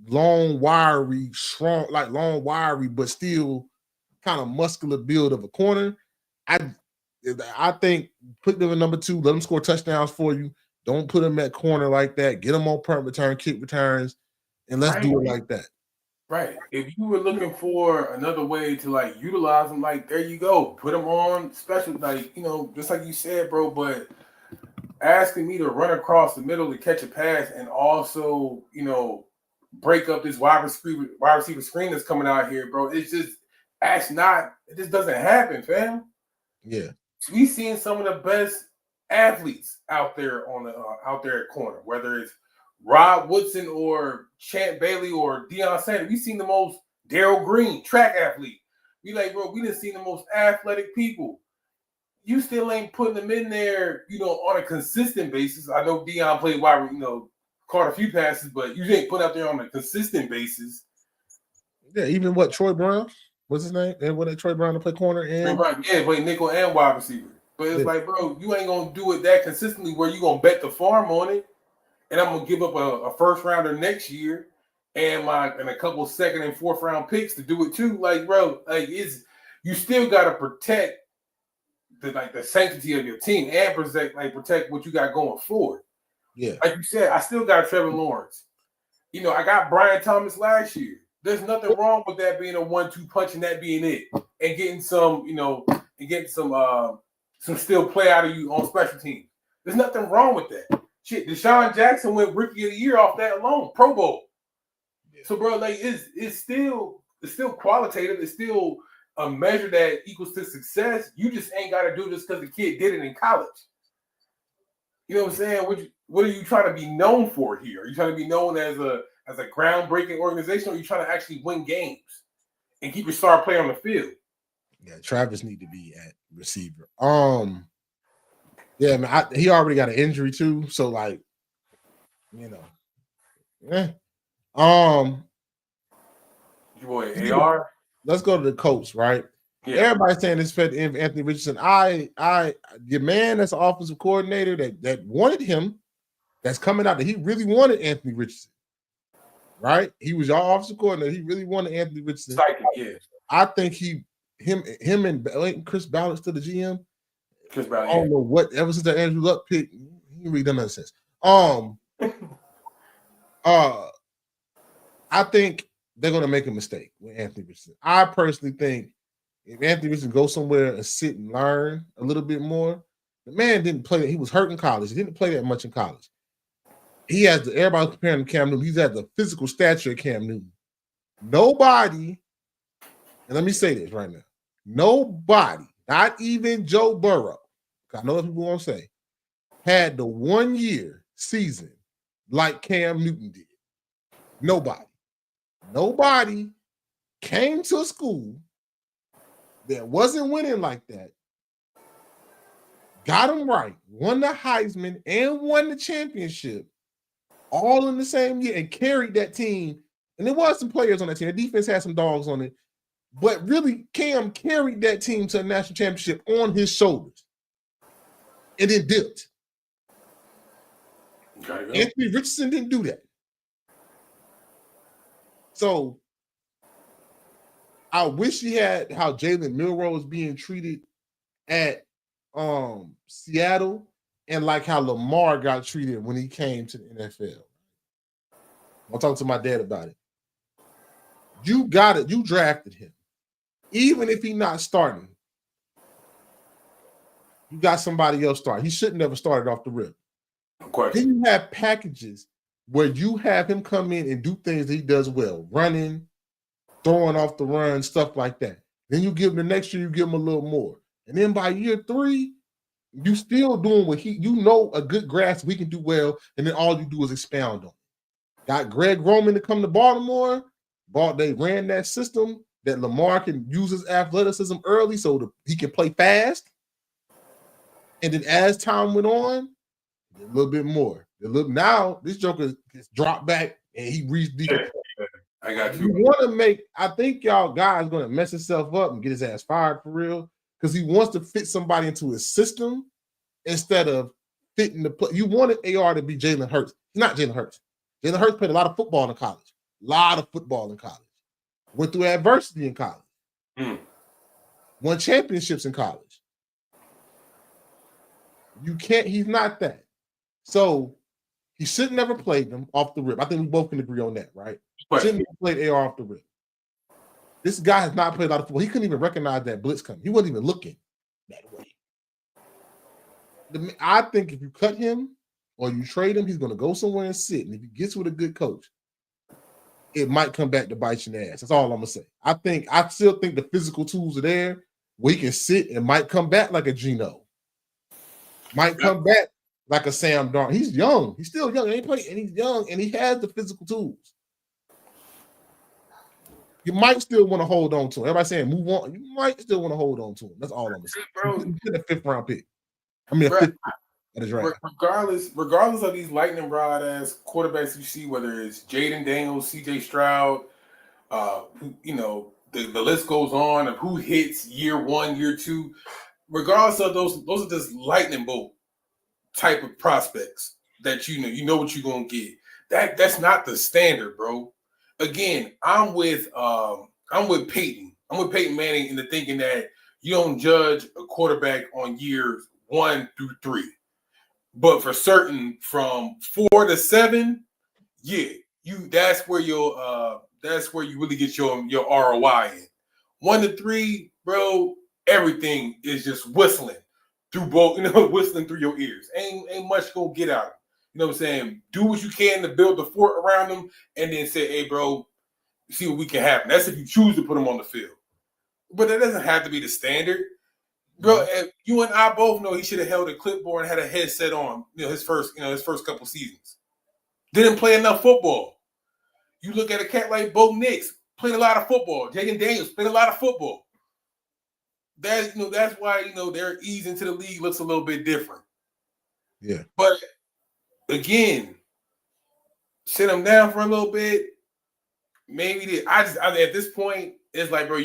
long, wiry, strong, like long, wiry, but still kind of muscular build of a corner. I think put them in number 2, let them score touchdowns for you. Don't put them at corner like that. Get them on punt return, kick returns, and let's do it like that. Right. If you were looking for another way to like utilize them, like there you go. Put them on special, like, you know, just like you said, bro. But asking me to run across the middle to catch a pass and also, you know, break up this wide receiver screen that's coming out here, bro. It's just it just doesn't happen, fam. Yeah. We seeing some of the best athletes out there out there at corner, whether it's Rob Woodson or Champ Bailey or Deion Sanders. We seen the most Darryl Green, track athlete. We like, bro, we didn't see the most athletic people. You still ain't putting them in there, you know, on a consistent basis. I know Deion played wide, you know, caught a few passes, but you ain't put out there on a consistent basis. Yeah, even what Troy Brown, what's his name? And when Troy Brown to play corner and play nickel and wide receiver. But it's like, bro, you ain't gonna do it that consistently where you gonna bet the farm on it. And I'm gonna give up a first rounder next year and a couple 2nd and 4th round picks to do it too. Like, bro, like you still gotta protect the sanctity of your team and protect what you got going forward. Yeah. Like you said, I still got Trevor Lawrence. You know, I got Brian Thomas last year. There's nothing wrong with that being a 1-2 punch and that being it. And getting some, you know, some still play out of you on special teams. There's nothing wrong with that. Shit, Deshaun Jackson went Rookie of the Year off that alone, Pro Bowl. Yeah. So, bro, like it's still qualitative. It's still a measure that equals to success. You just ain't got to do this because the kid did it in college. You know what I'm saying? What are you trying to be known for here? Are you trying to be known as a groundbreaking organization, or are you trying to actually win games and keep your star player on the field? Yeah, Travis need to be at receiver. Yeah, man, he already got an injury too, so like, you know, your boy AR. Let's go to the Colts, right? Yeah. Everybody's saying this fed Anthony Richardson. Your man that's an offensive coordinator that wanted him, that's coming out that he really wanted Anthony Richardson, right? He was your offensive coordinator. He really wanted Anthony Richardson. Yeah. I think him and Chris Ballard to the GM. Chris Ballard. I don't know what ever since the Andrew Luck pick, he really done nothing since. I think they're gonna make a mistake with Anthony Richardson. I personally think if Anthony Richardson goes somewhere and sit and learn a little bit more, the man didn't play. He was hurt in college. He didn't play that much in college. everybody's comparing him to Cam Newton. He's at the physical stature of Cam Newton. Nobody, and let me say this right now, nobody, not even Joe Burrow, I know what people won't say, had the 1 year season like Cam Newton did. Nobody came to a school that wasn't winning like that, got him right, won the Heisman and won the championship all in the same year and carried that team. And there was some players on that team. The defense had some dogs on it. But really, Cam carried that team to a national championship on his shoulders and then dipped. Anthony Richardson didn't do that. So I wish he had how Jalen Milroe was being treated at Seattle and like how Lamar got treated when he came to the NFL. I'll talk to my dad about it. You got it. You drafted him. Even if he's not starting, you got somebody else starting. He should never started off the rip. Then you have packages where you have him come in and do things that he does well, running, throwing off the run, stuff like that. Then you give him the next year, you give him a little more. And then by year 3, you still doing what a good grasp we can do well, and then all you do is expound on it. Got Greg Roman to come to Baltimore. They ran that system that Lamar can use his athleticism early so he can play fast. And then as time went on, a little bit more. Now this Joker gets dropped back and he reached deep. I got you. I think y'all guys going to mess himself up and get his ass fired for real because he wants to fit somebody into his system instead of fitting the play. You wanted AR to be Jalen Hurts. He's not Jalen Hurts. Jalen Hurts played a lot of football in college. Went through adversity in college. Won championships in college. He's not that. So he should never played them off the rip. I think we both can agree on that, right? Shouldn't have played AR off the rip. This guy has not played a lot of football. He couldn't even recognize that blitz coming. He wasn't even looking that way. I think if you cut him or you trade him, he's going to go somewhere and sit. And if he gets with a good coach, it might come back to bite you in the ass. That's all I'm going to say. I still think the physical tools are there where he can sit and might come back like a Geno. Might come back like a Sam Darnold. He's young. He's still young. And he's young, and he has the physical tools. You might still want to hold on to him. Everybody saying move on. You might still want to hold on to him. That's all I'm going to say. Bro, you get a 5th round pick. I mean, a 5th pick. Right. Regardless of these lightning rod ass quarterbacks you see, whether it's Jaden Daniels, CJ Stroud, the list goes on of who hits year 1, year 2. Regardless of those are just lightning bolt type of prospects that you know what you're gonna get. That's not the standard, bro. Again, I'm with Peyton. I'm with Peyton Manning in the thinking that you don't judge a quarterback on years 1 through 3. But for certain, from 4 to 7, that's where you really get your ROI in. 1 to 3, bro, everything is just whistling through whistling through your ears. Ain't much gonna get out of them. You know what I'm saying? Do what you can to build the fort around them, and then say, "Hey, bro, see what we can happen." That's if you choose to put them on the field. But that doesn't have to be the standard. Bro, you and I both know he should have held a clipboard and had a headset on, his first couple seasons. Didn't play enough football. You look at a cat like Bo Nix, played a lot of football. Jaden Daniels played a lot of football. That's why their ease into the league looks a little bit different. Yeah. But again, sit them down for a little bit. Maybe at this point, it's like, bro,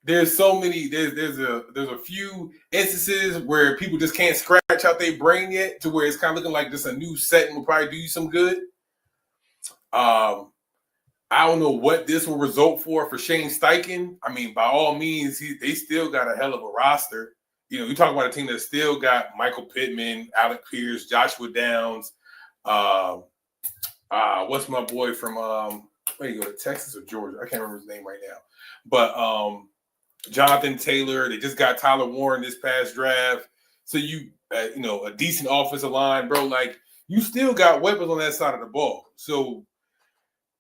there's so many. There's a few instances where people just can't scratch out their brain yet, to where it's kind of looking like just a new setting will probably do you some good. I don't know what this will result for Shane Steichen. I mean, by all means, they still got a hell of a roster. You talk about a team that still got Michael Pittman, Alec Pierce, Joshua Downs. What's my boy from where you go to Texas or Georgia? I can't remember his name right now. But Jonathan Taylor. They just got Tyler Warren this past draft. So a decent offensive line, bro. Like, you still got weapons on that side of the ball. So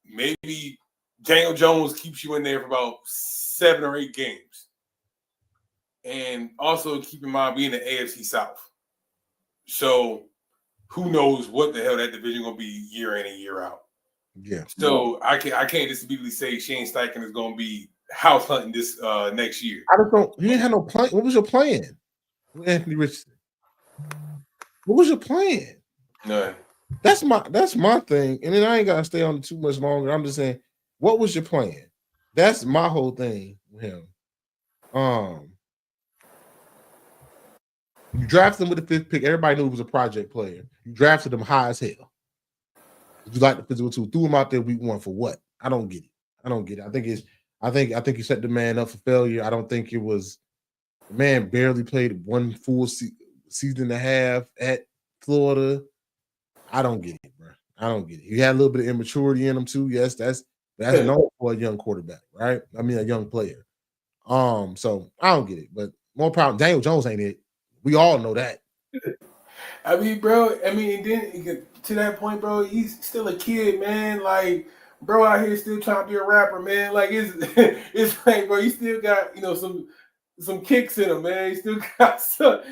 maybe Daniel Jones keeps you in there for about 7 or 8 games. And also keep in mind, we in the AFC South. So who knows what the hell that division gonna be year in and year out. Yeah. So I can't just immediately say Shane Steichen is gonna be house hunting this next year. I just don't. You didn't have no plan. What was your plan with Anthony Richardson? What was your plan? None. That's my thing. And then I ain't gotta stay on it too much longer. I'm just saying, what was your plan? That's my whole thing with him. You drafted him with the 5th pick. Everybody knew he was a project player. You drafted him high as hell. You like the physical tool. Threw him out there week 1 for what? I don't get it. I think you set the man up for failure. I don't think it was. The man barely played 1 full season and a half at Florida. I don't get it, bro. I don't get it. He had a little bit of immaturity in him too. Yes, that's known for a young quarterback, right? I mean, a young player. So I don't get it. But more problem, Daniel Jones ain't it. We all know that. I mean, bro. I mean, then to that point, bro, he's still a kid, man. Like, bro, out here still trying to be a rapper, man. Like, it's like, bro, you still got some kicks in him, man. He still got some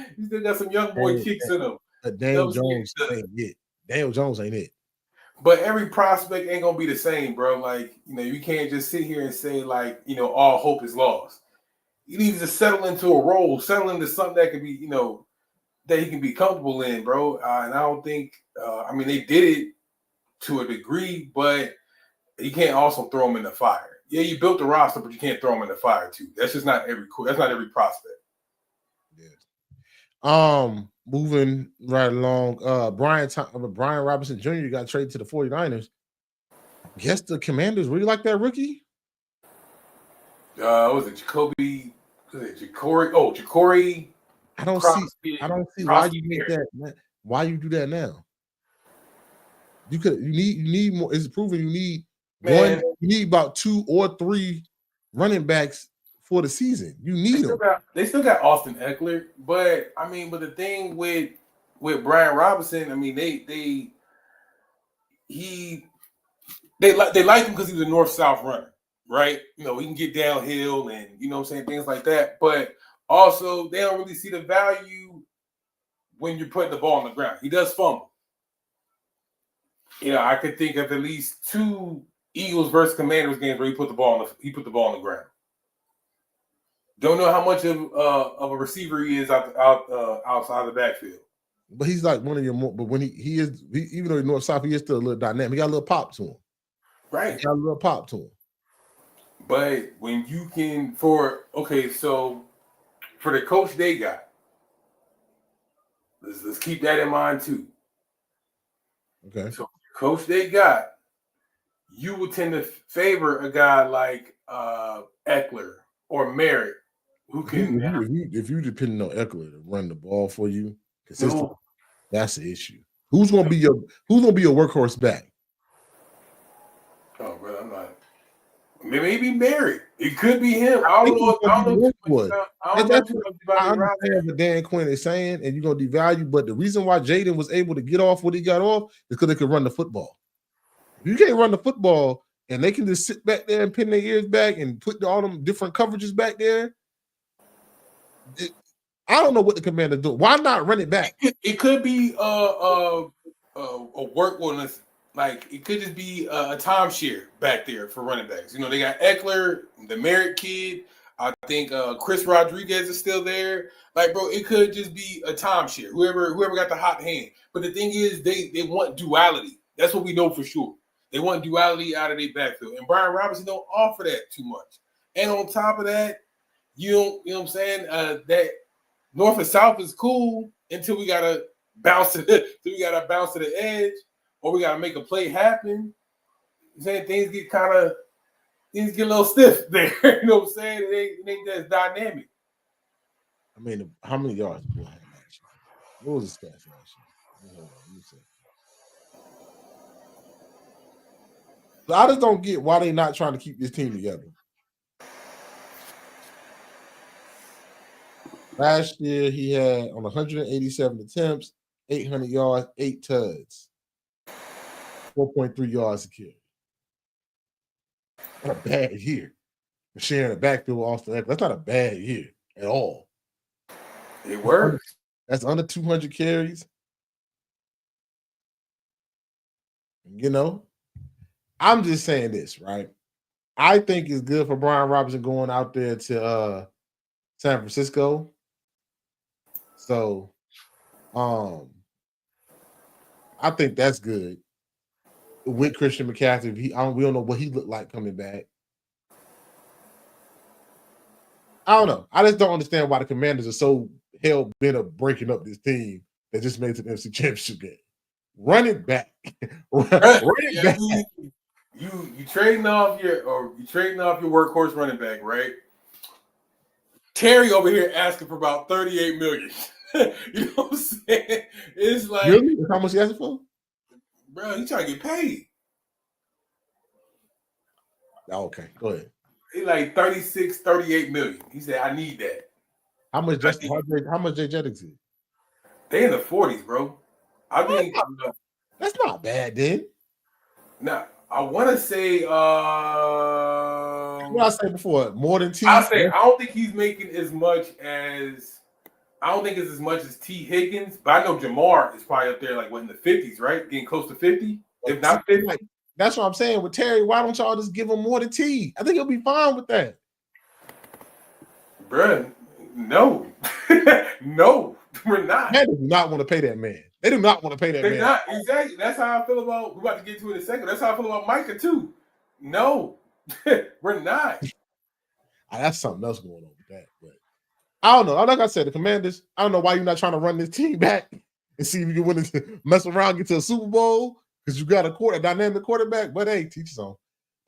young boy kicks in him. But Daniel Jones ain't it. Daniel Jones ain't it. But every prospect ain't gonna be the same, bro. Like, you can't just sit here and say like, all hope is lost. You need to settle into a role, settle into something that can be, that he can be comfortable in, bro. And I don't think, they did it to a degree, but you can't also throw him in the fire. Yeah, you built the roster, but you can't throw him in the fire too. That's just not every prospect. Yeah. Moving right along, Brian Robinson Jr. got traded to the 49ers. Guess the Commanders really like that rookie? Was it Jacory? Oh, Jacory. I don't see why you make that. Why you do that now? You need more. It's proven you need one. You need about 2 or 3 running backs for the season. You need them. They still got Austin Eckler, but but the thing with Brian Robinson, they like him because he was a north-south runner, right? He can get downhill and things like that. But also, they don't really see the value when you're putting the ball on the ground. He does fumble. I could think of at least 2 Eagles versus Commanders games where he put the ball on the ground. Don't know how much of a receiver he is outside the backfield. But he's like one of your more. But when he is, even though he's north south, he is still a little dynamic. He got a little pop to him. Right. He got a little pop to him. But when you can for the coach they got, let's keep that in mind too. Okay. So coach they got, you would tend to favor a guy like Eckler or Merritt, who can. If you depending on Eckler to run the ball for you consistently, that's the issue. Who's gonna be your workhorse back? Oh, bro, I'm not. Maybe Merritt. It could be him. I don't know. I understand what Dan Quinn is saying, and you're gonna devalue. But the reason why Jaden was able to get off what he got off is because they could run the football. If you can't run the football, and they can just sit back there and pin their ears back and put all them different coverages back there. I don't know what the Commander do. Why not run it back? It could be a work wilderness. Like, it could just be a timeshare back there for running backs. They got Eckler, the Merritt kid. I think Chris Rodriguez is still there. Like, bro, it could just be a timeshare. Whoever got the hot hand. But the thing is, they want duality. That's what we know for sure. They want duality out of their backfield. And Brian Robinson don't offer that too much. And on top of that, you know what I'm saying? That North and South is cool until we gotta bounce to the edge, or we gotta make a play happen. Saying things get a little stiff there. You know what I'm saying? It ain't that dynamic. How many yards did Boy have last year? What was the stats last year? Hold on, let me see. So I just don't get why they not trying to keep this team together. Last year, he had on 187 attempts, 800 yards, 8 tuds. 4.3 yards a carry. Not a bad year. Sharing the backfield with Austin Eckler. That's not a bad year at all. It works. That's under 200 carries. You know, I'm just saying this, right? I think it's good for Brian Robinson going out there to San Francisco. So, I think that's good with Christian McCaffrey. We don't know what he looked like coming back. I don't know. I just don't understand why the Commanders are so hell bent of breaking up this team that just made it to the NFC Championship game. Run it back. Run it back. You trading off your workhorse running back, right? Terry over here asking for about $38 million. You know what I'm saying? It's like, really? That's how much he asking for? Bro, he trying to get paid. Okay, go ahead. He like 36, 38 million. He said, I need that. How much Jay Jennings is? They in the 40s, bro. I think that's not bad, then. Nah, I want to say what I said before, more than T. I don't think he's making as much as T. Higgins, but I know Jamar is probably up there like in the 50s, right? Getting close to 50, if not 50. Like, that's what I'm saying with Terry. Why don't y'all just give him more than T? I think he'll be fine with that. Bruh, no. No, we're not. They do not want to pay that man. They do not want to pay that man. Not exactly. That's how I feel about. We're about to get to it in a second. That's how I feel about Micah too. No, we're not. That's something else going on with that. But I don't know. Like I said, the Commanders. I don't know why you're not trying to run this team back and see if you can win it, mess around, get to a Super Bowl because you got a dynamic quarterback. But hey, teach us on.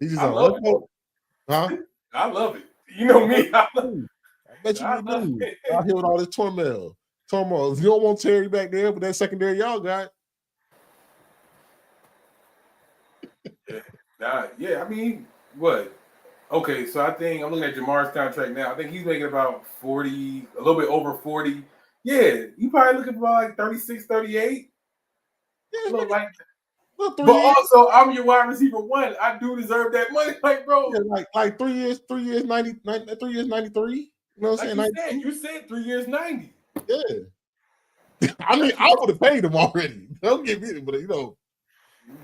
Teach us on. Huh? I love it. You know me. I bet you do. Out here with all this turmoil. You don't want Terry back there, but that secondary y'all got. Yeah, I mean, what? Okay, so I think I'm looking at Jamar's contract now. I think he's making about 40, a little bit over 40. Yeah, you probably looking for like 36, 38. Yeah, like but also, I'm your wide receiver one. I do deserve that money, like bro. Yeah, like 3 years, 93. You know what I'm saying? You said 3 years, 90. Yeah. I mean, I would have paid him already. Don't get me, but you know.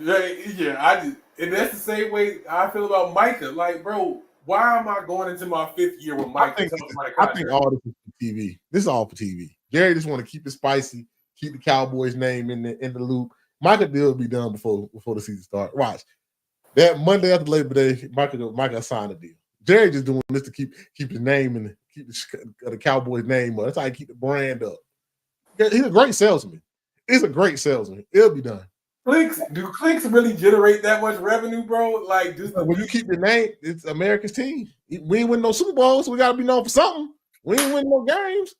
Yeah, and that's the same way I feel about Micah. Like, bro, why am I going into my 5th year with Micah? I think all this is for TV. This is all for TV. Jerry just want to keep it spicy, keep the Cowboys' name in the loop. Micah deal will be done before the season starts. Watch. That Monday after Labor Day, Micah signed a deal. Jerry just doing this to keep his name and keep the Cowboys' name up. That's how he keep the brand up. He's a great salesman. He's a great salesman. It'll be done. Do clicks really generate that much revenue, bro? Like, just when you keep your name, it's America's team. We ain't win no Super Bowls, so we got to be known for something. We ain't win no games.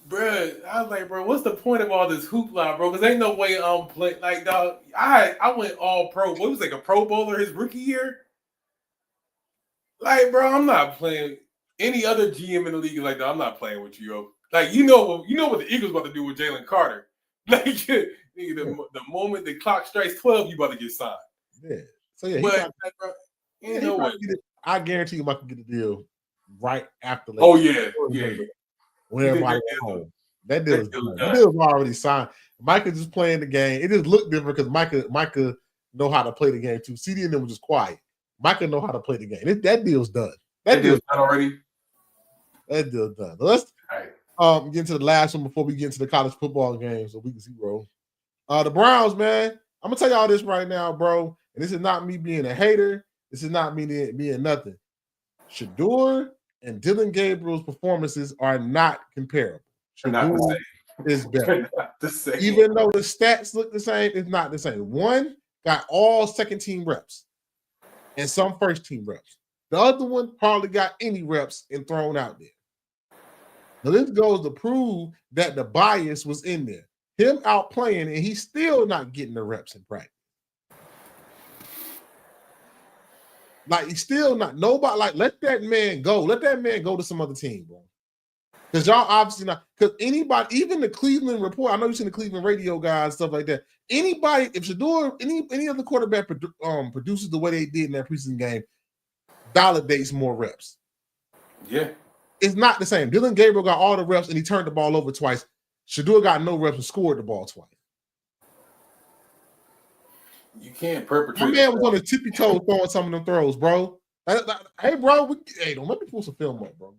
Bro, I was like, bro, what's the point of all this hoopla, bro? Because ain't no way I'm playing. Like, dog, I went all pro. What was like a Pro Bowler his rookie year? Like, bro, I'm not playing. Any other GM in the league like, dog, I'm not playing with you, yo. Like, you know what the Eagles about to do with Jalen Carter. Like, the moment the clock strikes 12, you about to get signed. Yeah. So I guarantee you, Michael get a deal right after. Oh yeah. When everybody's home, that deal is done. That deal is already signed. Micah just playing the game. It just looked different because Micah know how to play the game too. CD and them was just quiet. Micah know how to play the game. That deal's done. That deal's done already. That deal's done. Let's get into the last one before we get into the college football games so we can see, bro. The Browns, man. I'm gonna tell y'all this right now, bro. And this is not me being a hater. This is not me being nothing. Shedeur and Dylan Gabriel's performances are not comparable. Shedeur is better. Even though the stats look the same, it's not the same. One got all second-team reps and some first-team reps. The other one hardly got any reps and thrown out there. Now, this goes to prove that the bias was in there. Him out playing, and he's still not getting the reps in practice. Like, he's still not. Nobody, like, let that man go. Let that man go to some other team, bro. Because y'all obviously not. Because anybody, even the Cleveland report, I know you've seen the Cleveland radio guys, stuff like that. Anybody, if Shedeur, any other quarterback produces the way they did in that preseason game, validates more reps. Yeah. It's not the same. Dylan Gabriel got all the reps and he turned the ball over twice. Shedeur got no reps and scored the ball twice. You can't perpetrate. My man was on his tippy toes throwing some of them throws, bro. Hey, bro, don't let me pull some film up, bro.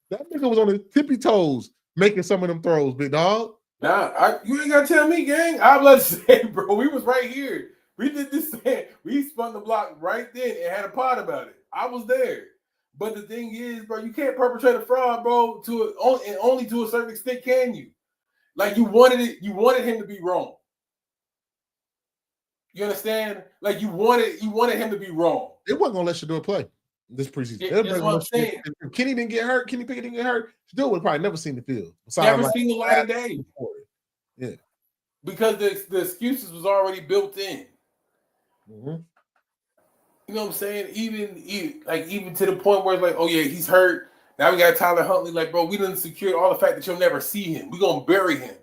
That nigga was on his tippy toes making some of them throws, big dog. Nah, you ain't gotta tell me, gang. I'm about to say, bro, we was right here. We did this thing. We spun the block right then and had a pod about it. I was there. But the thing is, bro, you can't perpetrate a fraud, bro, only to a certain extent can you. Like you wanted him to be wrong. You understand? Like you wanted him to be wrong. They wasn't gonna let Shedeur play this preseason. That's what I'm saying. If Kenny didn't get hurt, Kenny Pickett didn't get hurt, Shedeur would probably never seen the field. Never seen the light of day. Yeah. Because the excuses was already built in. Mm-hmm. You know what I'm saying? Even to the point where it's like, oh yeah, he's hurt. Now we got Tyler Huntley. Like, bro, we didn't secure all the fact that you'll never see him. We're gonna bury him.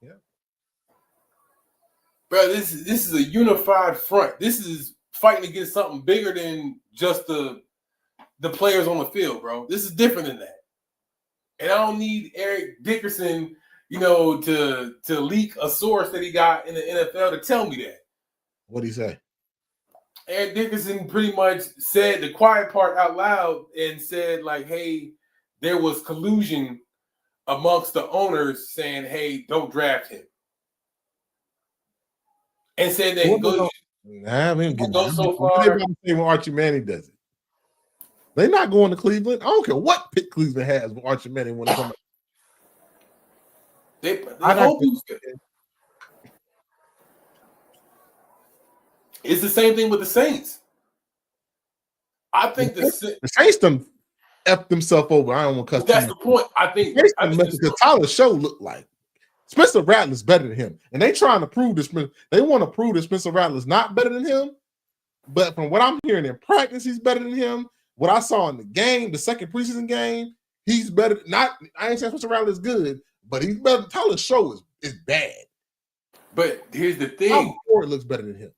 Yeah. Bro, this is a unified front. This is fighting against something bigger than just the players on the field, bro. This is different than that. And I don't need Eric Dickerson, to leak a source that he got in the NFL to tell me that. What'd he say? Eric Dickerson pretty much said the quiet part out loud and said, like, hey, there was collusion amongst the owners saying, hey, don't draft him. And said that he goes so far. When Archie Manning does it. They're not going to Cleveland. I don't care what pick Cleveland has with Archie Manning when they come out. It's the same thing with the Saints. I think the Saints done effed themselves over. I don't want to cuss. That's the point. I think Tyler Show looked like Spencer Rattler's better than him, and they trying to prove this. They want to prove that Spencer Rattler's not better than him. But from what I'm hearing in practice, he's better than him. What I saw in the game, the second preseason game, he's better. I ain't saying Spencer Rattler is good, but he's better. Tyler Show is bad. But here's the thing: Ford looks better than him.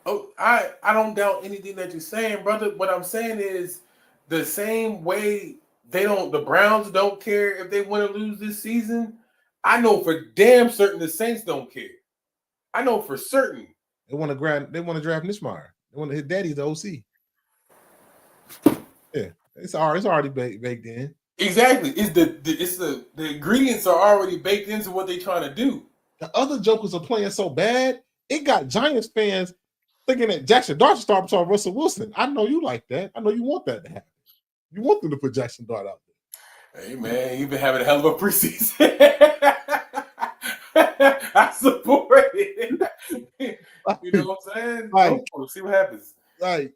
Oh, I don't doubt anything that you're saying, brother. What I'm saying is the same way the Browns don't care if they win or lose this season. I know for damn certain the Saints don't care. I know for certain. They want to draft Nishmeyer. His daddy's the OC. Yeah, it's already baked in. Exactly. The ingredients are already baked into what they're trying to do. The other jokers are playing so bad, it got Giants fans thinking that Jackson Dart should start on Russell Wilson. I know you like that. I know you want that to happen. You want them to put Jackson Dart out there. Hey man, you've been having a hell of a preseason. I support it. You know what I'm saying? Like, see what happens. Like,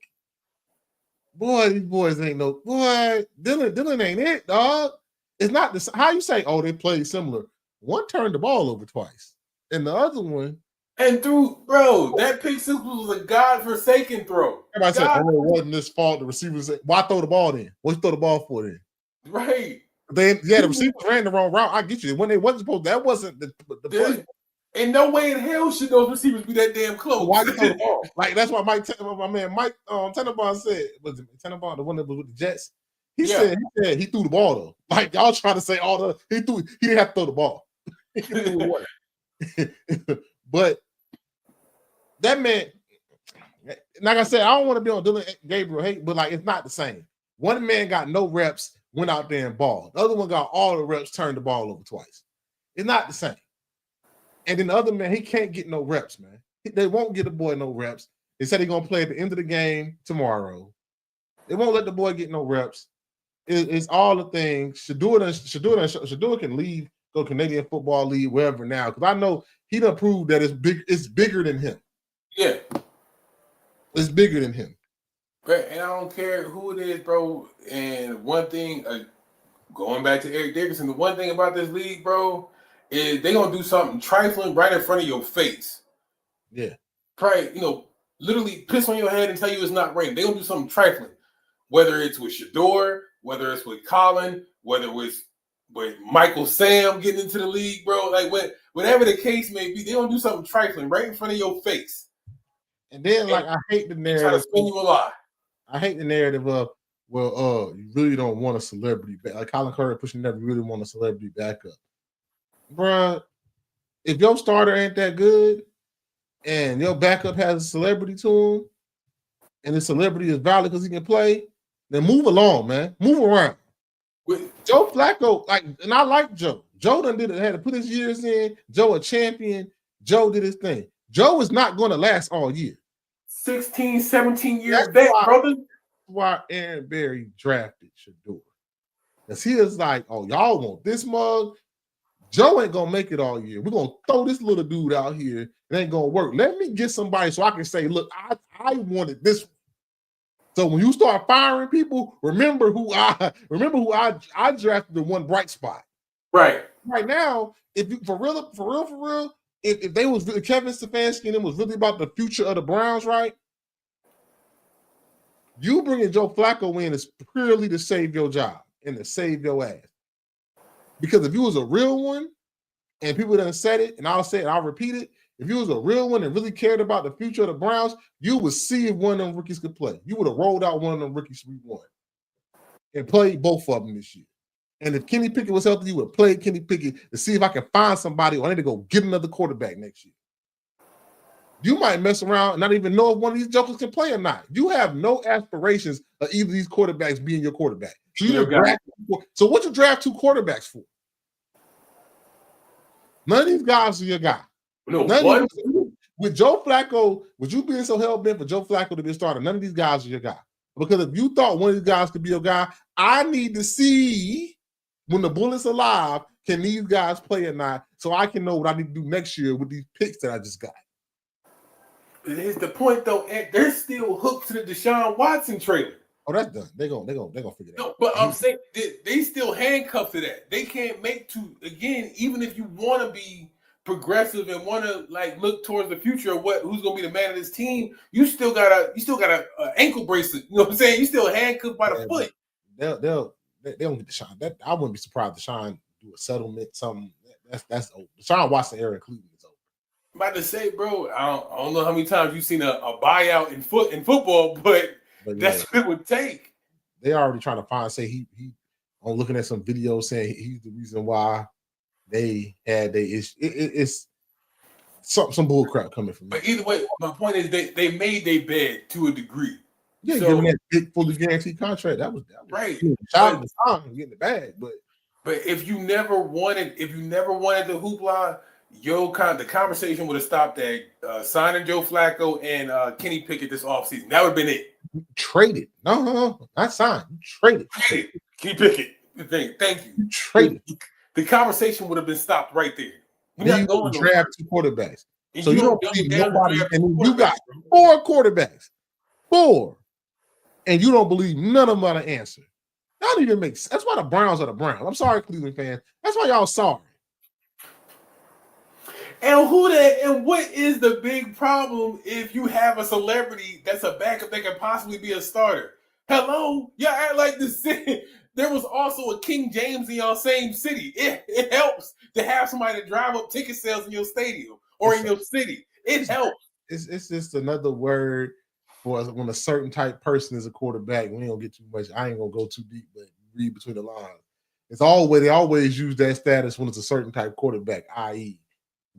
boy, these boys ain't no boy. Dylan ain't it, dog. It's not this. How you say? Oh, they played similar. One turned the ball over twice, and the other one. And that pick six was a godforsaken throw. Everybody said, "Oh, it wasn't his fault." The receivers said, "Why throw the ball then? What you throw the ball for then?" Right. The receivers ran the wrong route. I get you. When they wasn't supposed, that wasn't the play. In no way in hell should those receivers be that damn close. Why you throw the ball? Like that's what my man Mike Tenenbaum said. Was it Tenenbaum, the one that was with the Jets? He said he threw the ball though. Like y'all trying to say he didn't have to throw the ball. But that man, like I said, I don't want to be on Dylan Gabriel hate, but like it's not the same. One man got no reps, went out there and balled. The other one got all the reps, turned the ball over twice. It's not the same. And then the other man, he can't get no reps, man. They won't get the boy no reps. They said he's gonna play at the end of the game tomorrow. They won't let the boy get no reps. It's all the things. Shedeur can leave, go Canadian Football League, wherever now. Because I know he done proved that it's bigger than him. Yeah. It's bigger than him. But, and I don't care who it is, bro. And one thing, going back to Eric Dickerson, the one thing about this league, bro, is they gonna do something trifling right in front of your face. Yeah. Probably, literally piss on your head and tell you it's not raining. They gonna do something trifling. Whether it's with Shedeur, whether it's with Colin, whether it's But Michael Sam getting into the league, bro. Like whatever the case may be, they don't do something trifling right in front of your face. And then, like, I hate the narrative. Try to spin you a lie. I hate the narrative of, well, you really don't want a celebrity back. Like Colin Curry pushing that, you really want a celebrity backup. Bruh, if your starter ain't that good and your backup has a celebrity to him and the celebrity is valid because he can play, then move along, man. Move around. Joe Flacco, like, and I like Joe. Joe done had to put his years in. Joe a champion. Joe did his thing. Joe is not going to last all year. 16, 17 years back, brother. That's why Aaron Berry drafted Shedeur. Because he is like, oh, y'all want this mug? Joe ain't going to make it all year. We're going to throw this little dude out here. It ain't going to work. Let me get somebody so I can say, look, I wanted this one. So when you start firing people, remember who I drafted the one bright spot. Right. Right now, if you for real, if they was really, Kevin Stefanski and them was really about the future of the Browns, right? You bringing Joe Flacco in is purely to save your job and to save your ass. Because if you was a real one, and people done said it, and I'll say it, I'll repeat it. If you was a real one and really cared about the future of the Browns, you would see if one of them rookies could play. You would have rolled out one of them rookies week one and played both of them this year. And if Kenny Pickett was healthy, you would have played Kenny Pickett to see if I can find somebody or I need to go get another quarterback next year. You might mess around and not even know if one of these jokers can play or not. You have no aspirations of either of these quarterbacks being your quarterback. So what you draft two quarterbacks for? None of these guys are your guy. No, with Joe Flacco, with you being so hell-bent for Joe Flacco to be a starter, none of these guys are your guy. Because if you thought one of these guys could be your guy, I need to see when the bullet's alive, can these guys play or not, so I can know what I need to do next year with these picks that I just got. Here's the point, though. They're still hooked to the Deshaun Watson trailer. Oh, that's done. They're gonna figure that out. No, but I'm saying they still handcuffed to that. They can't make again, even if you want to be progressive and want to like look towards the future of who's going to be the man of this team, you still got a ankle bracelet. You know what I'm saying? You still handcuffed by the foot. They don't get Deshaun. That I wouldn't be surprised Deshaun do a settlement, something. That's over. Deshaun Watson era in Cleveland is over. I'm about to say, bro, I don't know how many times you've seen a buyout in football, but that's what it would take. They already trying to say he I'm looking at some videos saying he's the reason why they had their issue. It's some bull crap coming from me. But either way, my point is they made their bed to a degree. Yeah, so, giving that big fully guaranteed contract. That was right. Child getting the bag, but if you never wanted the hoopla, the conversation would have stopped at signing Joe Flacco and Kenny Pickett this offseason. That would have been it. Traded. No, not signed. Traded. Kenny Pickett. Thank you. Traded. The conversation would have been stopped right there. You're not going to draft two quarterbacks. So you don't believe nobody. And you got 4 quarterbacks. 4. And you don't believe none of them are the answer. That don't even make sense. That's why the Browns are the Browns. I'm sorry, Cleveland fans. That's why y'all sorry. And what is the big problem if you have a celebrity that's a backup that can possibly be a starter? Hello? Y'all act like the city. There was also a King James in your same city. It helps to have somebody to drive up ticket sales in your stadium or in your city. It helps. It's just another word for when a certain type person is a quarterback. We ain't gonna get too much. I ain't gonna go too deep, but read between the lines. They always use that status when it's a certain type quarterback, i.e.,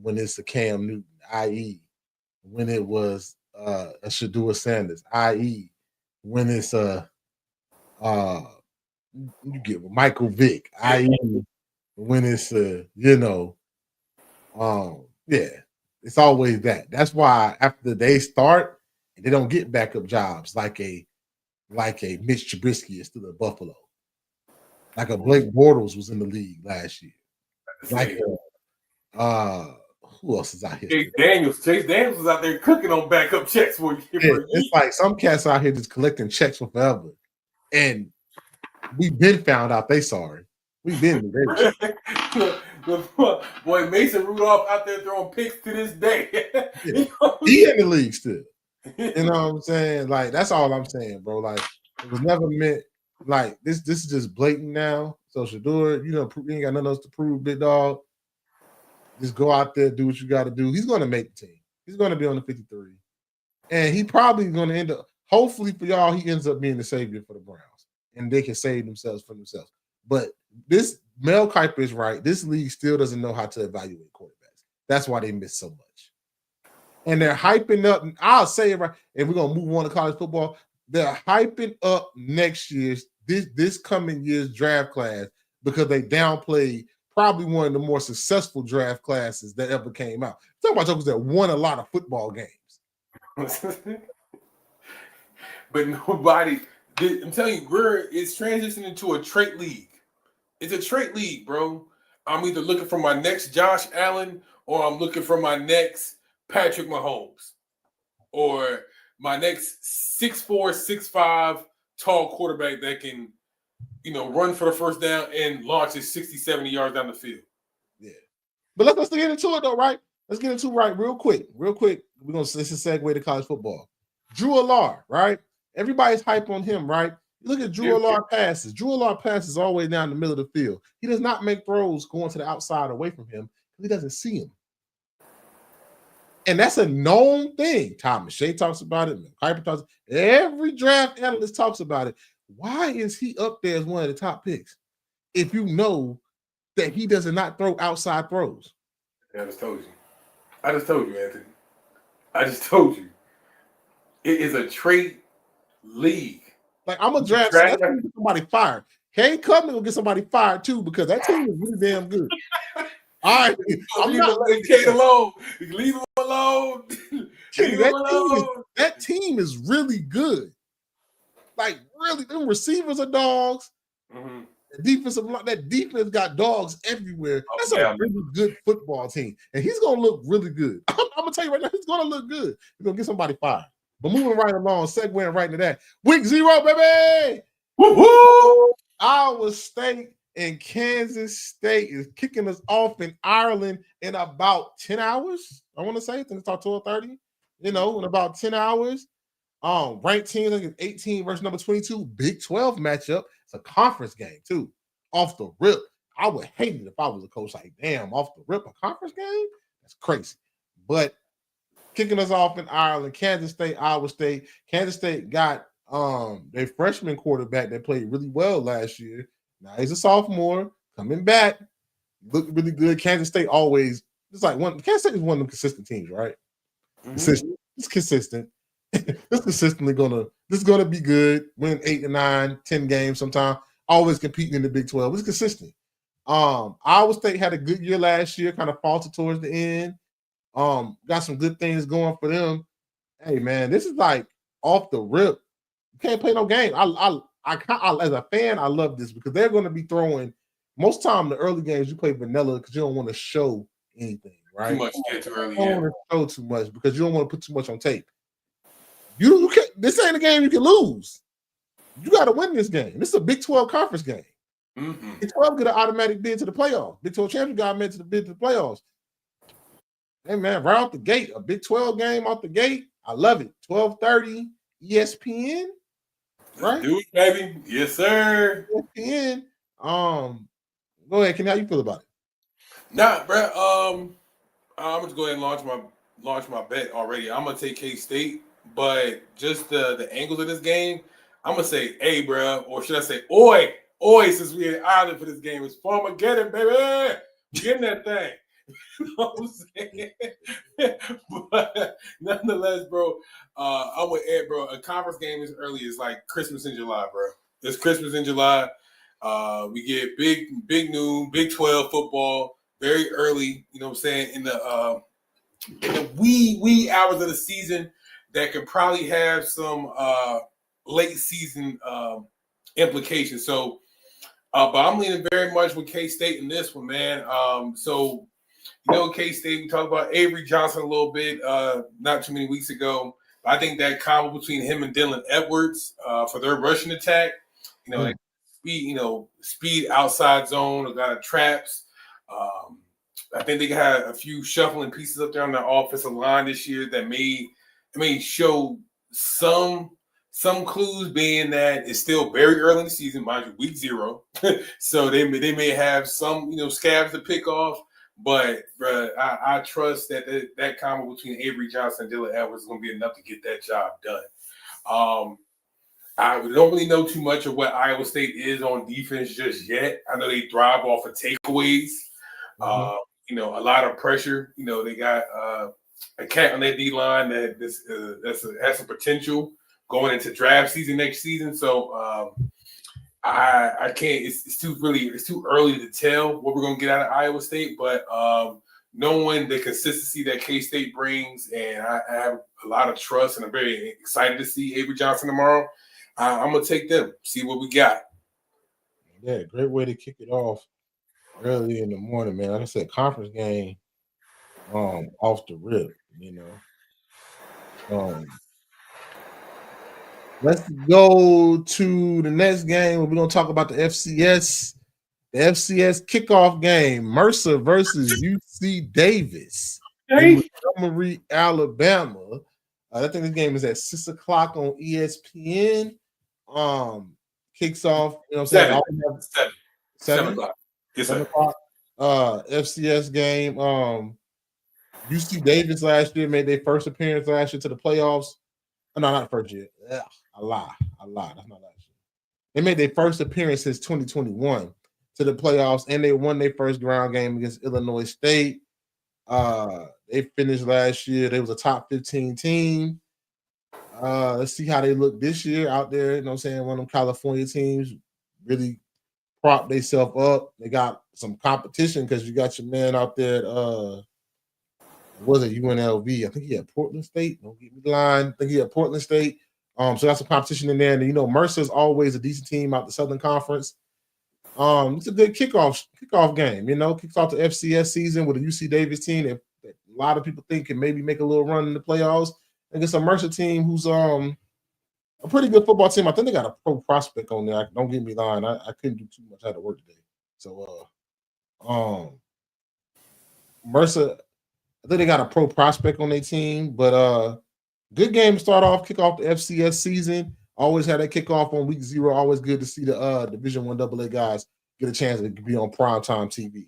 when it's a Cam Newton, i.e., when it was a Shedeur Sanders, i.e., when it's you get Michael Vick, i.e., when it's it's always that. That's why after they start, they don't get backup jobs like a Mitch Trubisky is still at Buffalo, like a Blake Bortles was in the league last year, like who else is out here? Chase Daniels was out there cooking on backup checks for you. It's like some cats out here just collecting checks for forever, and we've been found out they sorry. We've been boy, Mason Rudolph out there throwing picks to this day. Yeah. He in the league still. You know what I'm saying? Like, that's all I'm saying, bro. Like, it was never meant like this is just blatant now. So Shedeur, you ain't got nothing else to prove, big dog. Just go out there, do what you got to do. He's going to make the team. He's going to be on the 53. And he probably going to end up, hopefully for y'all, he ends up being the savior for the Browns. And they can save themselves for themselves. But this, Mel Kiper is right. This league still doesn't know how to evaluate quarterbacks. That's why they miss so much. And they're hyping up, I'll say it right, and we're going to move on to college football. They're hyping up next year's, this coming year's draft class because they downplayed probably one of the more successful draft classes that ever came out. Talking about jokers that won a lot of football games. But nobody, I'm telling you, it's transitioning into a trait league. It's a trait league, bro. I'm either looking for my next Josh Allen or I'm looking for my next Patrick Mahomes or my next 6'4", 6'5" tall quarterback that can, run for the first down and launch it 60, 70 yards down the field. Yeah. But let's get into it, though, right? Let's get into it real quick. We're going to, this is a segue to college football. Drew Allard, right? Everybody's hype on him, right? Look at Drew Allard passes. Drew Allard passes all the way down the middle of the field. He does not make throws going to the outside away from him. He doesn't see him. And that's a known thing. Tom McShay talks about it. Kiper talks. Every draft analyst talks about it. Why is he up there as one of the top picks if you know that he does not throw outside throws? I just told you, Anthony. I just told you. It is a trait league. Like, I'm a draft get somebody fired. Kane Cutman will get somebody fired too because that team is really damn good. All right, I'm not letting Kane alone. Leave him alone. That team is really good. Like, really, them receivers are dogs. Mm-hmm. That defense got dogs everywhere. That's a really good football team, and he's gonna look really good. I'm gonna tell you right now, he's gonna look good. He's gonna get somebody fired. But moving right along, segueing right into that. Week 0, baby. Woo-hoo! Iowa State and Kansas State is kicking us off in Ireland in about 10 hours. I want to say, I think it's about 12:30. In about 10 hours. Ranked teams, I think it's 18 versus number 22. Big 12 matchup. It's a conference game, too. Off the rip. I would hate it if I was a coach. Like, damn, off the rip, a conference game? That's crazy. But kicking us off in Ireland, Kansas State, Iowa State. Kansas State got their freshman quarterback that played really well last year. Now he's a sophomore, coming back. Looked really good. Kansas State always, Kansas State is one of them consistent teams, right? Mm-hmm. It's consistent. This is gonna be good. Win 8 to 9, 10 games sometime. Always competing in the Big 12. It's consistent. Iowa State had a good year last year, kind of faltered towards the end. Got some good things going for them. Hey man, this is like off the rip. You can't play no game. I as a fan, I love this because they're going to be throwing most time the early games. You play vanilla because you don't want to show anything, right? Too much too early. You don't want to show too much because you don't want to put too much on tape. You can't. This ain't a game you can lose. You got to win this game. This is a Big 12 conference game. Mm-hmm. Big 12 get an automatic bid to the playoffs. Big 12 champion got meant to the bid to the playoffs. Hey man, right off the gate, a Big 12 game off the gate. I love it. 12:30 ESPN. Right? Do it, baby. Yes, sir. ESPN. Go ahead, Ken. How you feel about it? Nah, bro. I'm gonna go ahead and launch my bet already. I'm gonna take K-State, but just the angles of this game, I'm gonna say, hey, bro, or should I say, oi, since we in Ireland for this game, it's Farmageddon, baby. Get in that thing. You know what I'm saying? But nonetheless, bro, I'm with Ed, bro. A conference game is early. It's like Christmas in July, bro. It's Christmas in July. We get big noon, Big 12 football very early, you know what I'm saying, in the wee hours of the season that could probably have some late season implications. So, but I'm leaning very much with K-State in this one, man. So, K-State, we talked about Avery Johnson a little bit not too many weeks ago. I think that combo between him and Dylan Edwards for their rushing attack, speed outside zone, a lot of traps. I think they had a few shuffling pieces up there on their offensive line this year that may show some Some clues being that it's still very early in the season, mind you, week 0. So they may have some, scabs to pick off. But I trust that combo between Avery Johnson and Dylan Edwards is going to be enough to get that job done. I don't really know too much of what Iowa State is on defense just yet. I know they thrive off of takeaways. A lot of pressure. They got a cat on that D line that has some potential going into draft season next season. So I can't. It's too early to tell what we're going to get out of Iowa State. But knowing the consistency that K-State brings, and I have a lot of trust, and I'm very excited to see Avery Johnson tomorrow. I'm gonna take them. See what we got. Yeah, great way to kick it off early in the morning, man. Like I said, conference game, off the rip. Let's go to the next game. We're gonna talk about the FCS. The FCS kickoff game: Mercer versus UC Davis in Montgomery, Alabama. I think this game is at 6:00 on ESPN. Kicks off, 7 o'clock. Yes, 7 o'clock. FCS game. UC Davis last year made their first appearance last year to the playoffs. No, not first year. I lie. That's not last year. They made their first appearance since 2021 to the playoffs, and they won their first ground game against Illinois State. They finished last year. They was a top 15 team. Let's see how they look this year out there. One of them California teams really prop themselves up. They got some competition because you got your man out there at was it UNLV? I think he had Portland State. Don't get me the line. I think he had Portland State. So that's some competition in there. And Mercer's always a decent team out the Southern Conference. It's a good kickoff game. Kicks off the FCS season with a UC Davis team that a lot of people think can maybe make a little run in the playoffs. Against a Mercer team who's a pretty good football team. I think they got a pro prospect on there. Don't get me the line. I couldn't do too much. I had to work today. So Mercer, I think they got a pro prospect on their team, but good game to start off, kick off the FCS season. Always had that kickoff on week 0. Always good to see the Division I AA guys get a chance to be on primetime TV.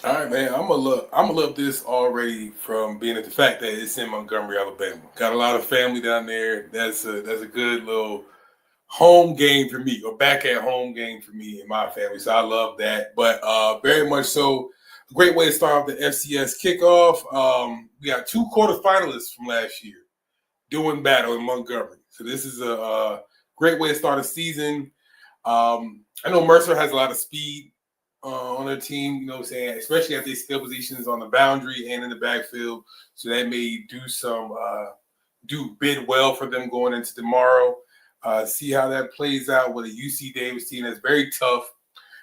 All right, man. I'm gonna love this already from being at the fact that it's in Montgomery, Alabama. Got a lot of family down there. That's a good little home game for me, or back at home game for me and my family. So I love that. But very much so, a great way to start off the FCS kickoff. We got 2 quarterfinalists from last year doing battle in Montgomery. So this is a great way to start a season. I know Mercer has a lot of speed on their team, especially at their skill positions on the boundary and in the backfield. So that may do bid well for them going into tomorrow. See how that plays out with a UC Davis team that's very tough.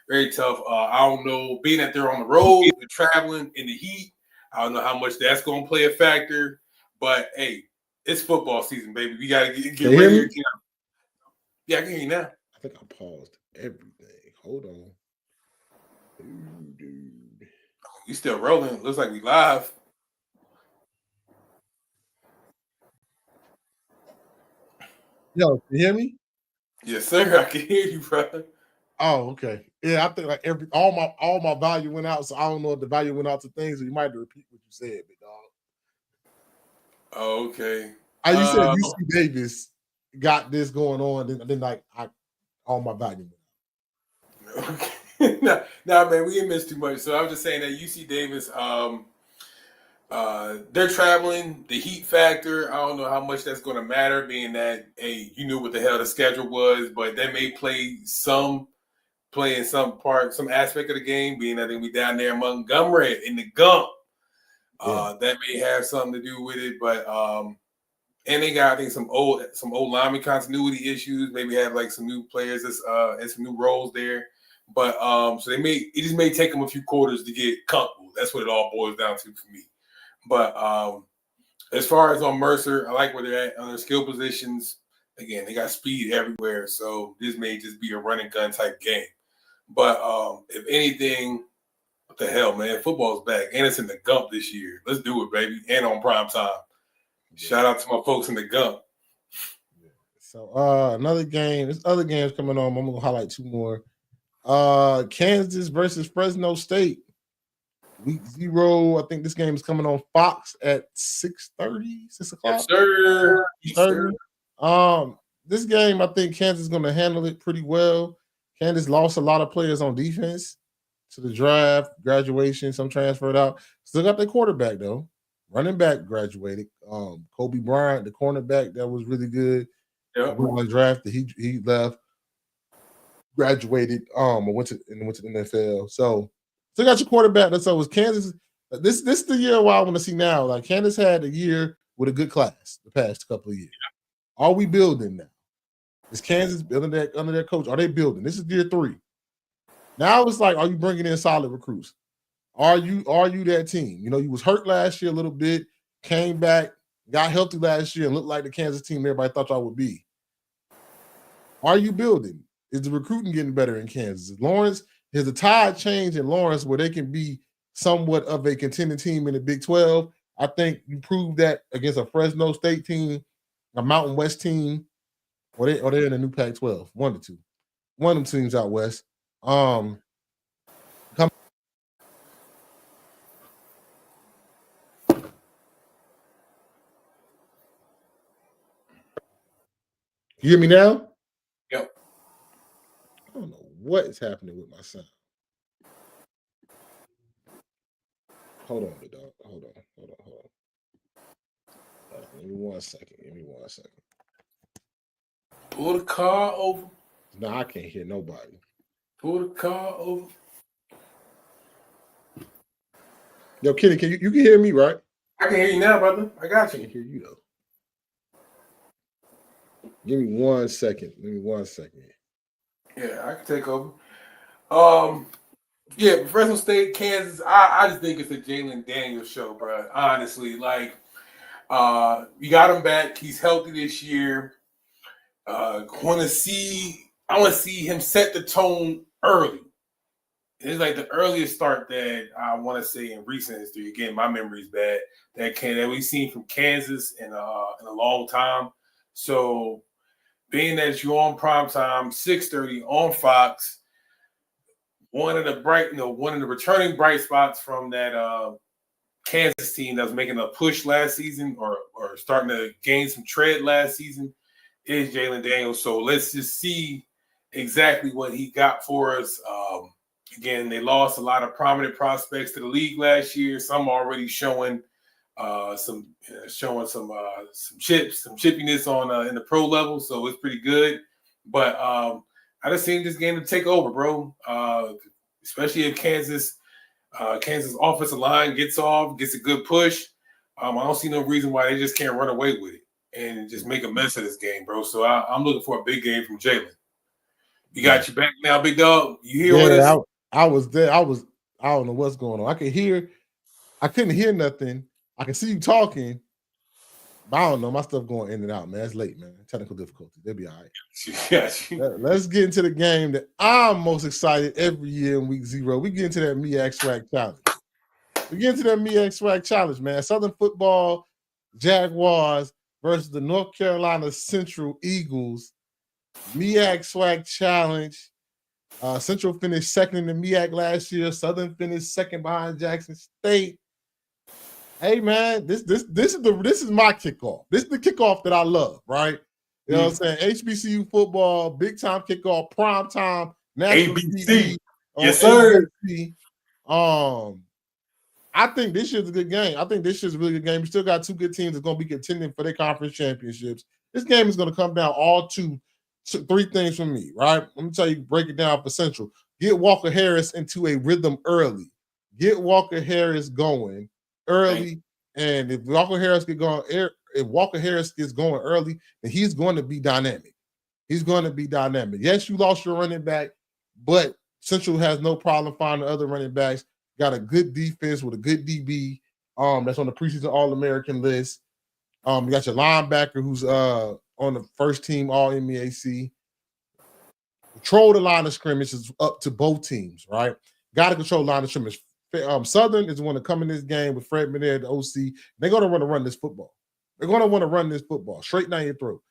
Very tough. I don't know, being that they're on the road, they're traveling in the heat, I don't know how much that's going to play a factor. But, hey, it's football season, baby. We got to get ready. Yeah, I can hear you now. I think I paused everything. Hold on. Dude. You still rolling. Looks like we live. Yo, can you hear me? Yes, sir. I can hear you, brother. Oh, okay. Yeah, I think like all my value went out, so I don't know if the value went out to things. So you might have to repeat what you said, big dog. Oh, okay. You said UC Davis got this going on, then like all my value went out. Okay. Nah, man, we didn't miss too much. So I was just saying that UC Davis, they're traveling. The heat factor, I don't know how much that's going to matter, being that, hey, you knew what the hell the schedule was, but they may play in some aspect of the game, being that they'll be down there in Montgomery in the Gump. Yeah. That may have something to do with it, but and they got, I think, some old lineman continuity issues. Maybe have like some new players and some new roles there. But so it just may take them a few quarters to get comfortable. That's what it all boils down to for me. But as far as on Mercer, I like where they're at on their skill positions. Again, they got speed everywhere, so this may just be a run and gun type game. But if anything, what the hell, man? Football's back, and it's in the Gump this year. Let's do it, baby, and on prime time. Shout out to my folks in the Gump. So another game. There's other games coming on. I'm gonna highlight two more. Kansas versus Fresno State. Week 0. I think this game is coming on Fox at 6:30, 6 o'clock. Yes, sir. Yes, sir. This game, I think Kansas is going to handle it pretty well. Kansas lost a lot of players on defense to the draft, graduation, some transferred out. Still got their quarterback though. Running back graduated. Kobe Bryant, the cornerback that was really good. Yeah. Was drafted. He left, graduated. Went to the NFL. So still got your quarterback. That's always Kansas. This is the year where I want to see now. Like Kansas had a year with a good class the past couple of years. Are we building now? Is Kansas building that under their coach? Are they building? This is year 3. Now it's like, are you bringing in solid recruits? Are you that team? You know, you was hurt last year a little bit, came back, got healthy last year, and looked like the Kansas team everybody thought y'all would be. Are you building? Is the recruiting getting better in Kansas? Has the tide changed in Lawrence where they can be somewhat of a contending team in the Big 12? I think you proved that against a Fresno State team, a Mountain West team, or they're in the new Pac-12. 1 or 2. One of them teams out west. You hear me now? Yep. I don't know what is happening with my sound. Hold on, dog. Hold on. Give me 1 second. Pull the car over. No, I can't hear nobody. Pull the car over. Yo, Kenny, you can hear me, right? I can hear you now, brother. I got I you. can hear you though. Give me 1 second. Yeah, I can take over. Yeah, Fresno State, Kansas. I just think it's a Jalen Daniels show, bro. Honestly, like, you got him back. He's healthy this year. I want to see him set the tone early. It's like the earliest start that I want to say in recent history. Again, my memory's bad. That we've seen from Kansas in a long time. So, being that you're on primetime, 6:30 on Fox, one of the returning bright spots from that Kansas team that was making a push last season or starting to gain some tread last season is Jalen Daniels. So let's just see exactly what he got for us. Again, they lost a lot of prominent prospects to the league last year. Some already showing some chippiness on in the pro level, so it's pretty good. But I just seen this game to take over, bro. Especially if Kansas offensive line gets a good push. I don't see no reason why they just can't run away with it and just make a mess of this game, bro. So I'm looking for a big game from Jalen. You got your back now, big dog. You hear what Yeah, I was there. I don't know what's going on. I couldn't hear nothing. I can see you talking. But I don't know. My stuff going in and out, man. It's late, man. Technical difficulty. They'll be all right. Yes. Let's get into the game that I'm most excited every year in week 0. We get into that MEAC Swag Challenge. Man. Southern football, Jaguars versus the North Carolina Central Eagles. MEAC Swag Challenge. Central finished second in the MEAC last year. Southern finished second behind Jackson State. Hey man, this is my kickoff. This is the kickoff that I love, right? You know what I'm saying? HBCU football, big time kickoff, prime time, national ABC. Yes, sir. ABC. I think this year's a good game. I think this year's a really good game. We still got 2 good teams that's going to be contending for their conference championships. This game is going to come down all to 3 things from me, right? Let me tell you, break it down for Central. Get Walker Harris into a rhythm early. Get Walker Harris going early, and if Walker Harris gets going early, then he's going to be dynamic. Yes, you lost your running back, but Central has no problem finding other running backs. Got a good defense with a good DB. That's on the preseason All-American list. You got your linebacker who's on the first team All-MEAC. Control the line of scrimmage is up to both teams, right? Got to control line of scrimmage. Southern is going to come in this game with Fred Minnier, the OC. They're going to want to run this football. Straight down your throat.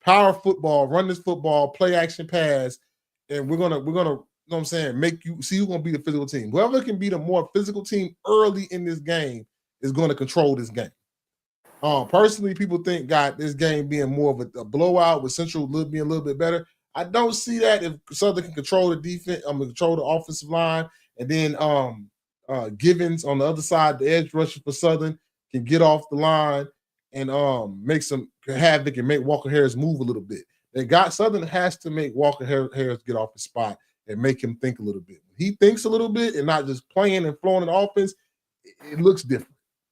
power football, run this football, play action pass, and we're gonna, you know what I'm saying, make you see who's gonna be the physical team. Whoever can be the more physical team early in this game is going to control this game. Personally, people think this game being more of a blowout with Central being a little bit better. I don't see that if Southern can control the defense, control the offensive line, and then Givens on the other side, the edge rusher for Southern, can get off the line and make some havoc and make Walker Harris move a little bit. Southern has to make Walker Harris get off his spot and make him think a little bit. When he thinks a little bit and not just playing and flowing in the offense, it looks different.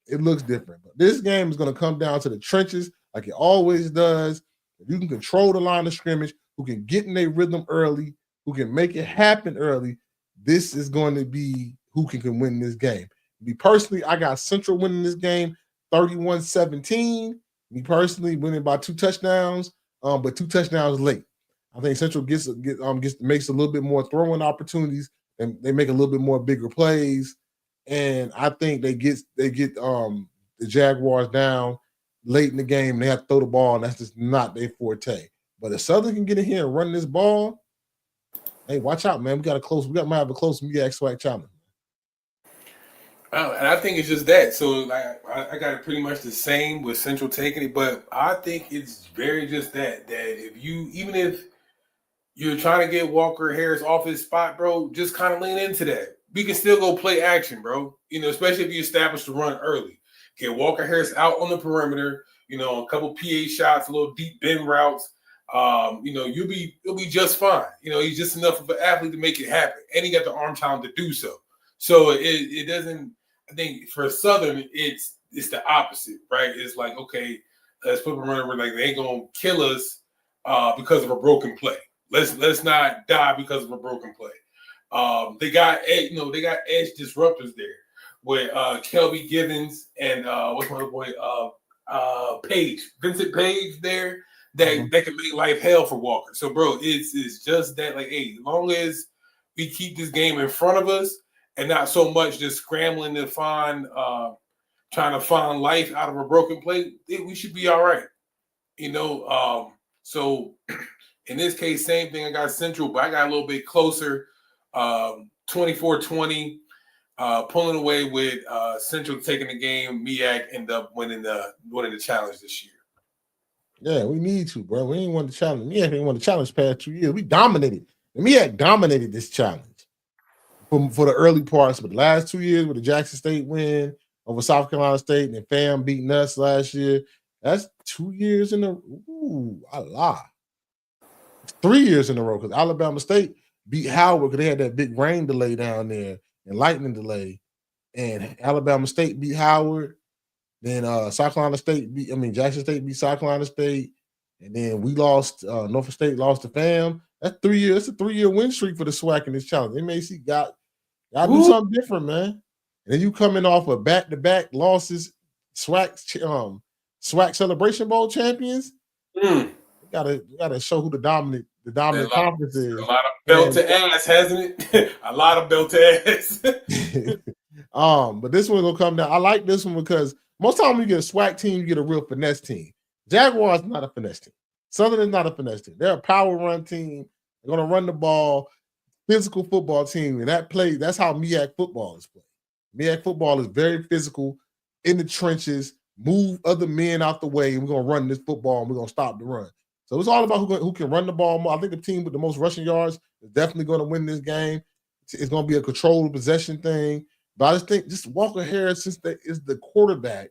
It looks different. But this game is going to come down to the trenches like it always does. If you can control the line of scrimmage, who can get in their rhythm early, who can make it happen early, this is going to be who can win this game. Me personally, I got Central winning this game 31-17. Me personally, winning by 2 touchdowns, but 2 touchdowns late. I think Central makes a little bit more throwing opportunities, and they make a little bit more bigger plays. And I think they get the Jaguars down late in the game. And they have to throw the ball, and that's just not their forte. But if Southern can get in here and run this ball, hey, watch out, man. We might have a close MEAC SWAC challenge. And I think it's just that. So like I got it pretty much the same with Central taking it, but I think it's very just that even if you're trying to get Walker Harris off his spot, bro, just kind of lean into that. We can still go play action, bro. Especially if you establish the run early. Get Walker Harris out on the perimeter, a couple PA shots, a little deep bend routes. You'll be just fine. He's just enough of an athlete to make it happen. And he got the arm talent to do so. So it doesn't, I think for Southern, it's the opposite, right? It's like, okay, let's put a runner where like they ain't gonna kill us because of a broken play. Let's not die because of a broken play. They got edge disruptors there with Kelby Givens and what's my other boy Vincent Page there that can make life hell for Walker. So bro, it's just that like, hey, as long as we keep this game in front of us and not so much just scrambling to find trying to find life out of a broken play, we should be all right. So in this case, same thing. I got Central, but I got a little bit closer. 24-20, pulling away with Central taking the game. MEAC end up winning the challenge this year. Yeah, we need to, bro. We ain't won the challenge. MEAC ain't won the challenge past 2 years. We dominated. MEAC dominated this challenge for the early parts, but the last 2 years with the Jackson State win over South Carolina State and FAM beating us last year, that's 2 years in a row. 3 years in a row because Alabama State beat Howard because they had that big rain delay down there and lightning delay. And Alabama State beat Howard. Then Jackson State beat South Carolina State. And then we lost, Norfolk State lost to FAM. That's 3 years. It's a 3-year win streak for the SWAC in this challenge. MAC got to do something different, man. And then you coming off of back-to-back losses, SWAC Celebration Bowl champions. You gotta show who the dominant conference is. A lot of belt to ass, hasn't it? A lot of belt to ass. But this one's gonna come down. I like this one because most time when you get a SWAC team, you get a real finesse team. Jaguars is not a finesse team. Southern is not a finesse team. They're a power run team. They're gonna run the ball, physical football team, and that's how MEAC football is played. MEAC football is very physical, in the trenches, move other men out the way, and we're gonna run this football and we're gonna stop the run. So it's all about who can run the ball more. I think the team with the most rushing yards is definitely going to win this game. It's going to be a controlled possession thing. But I just think Walker Harris is the quarterback,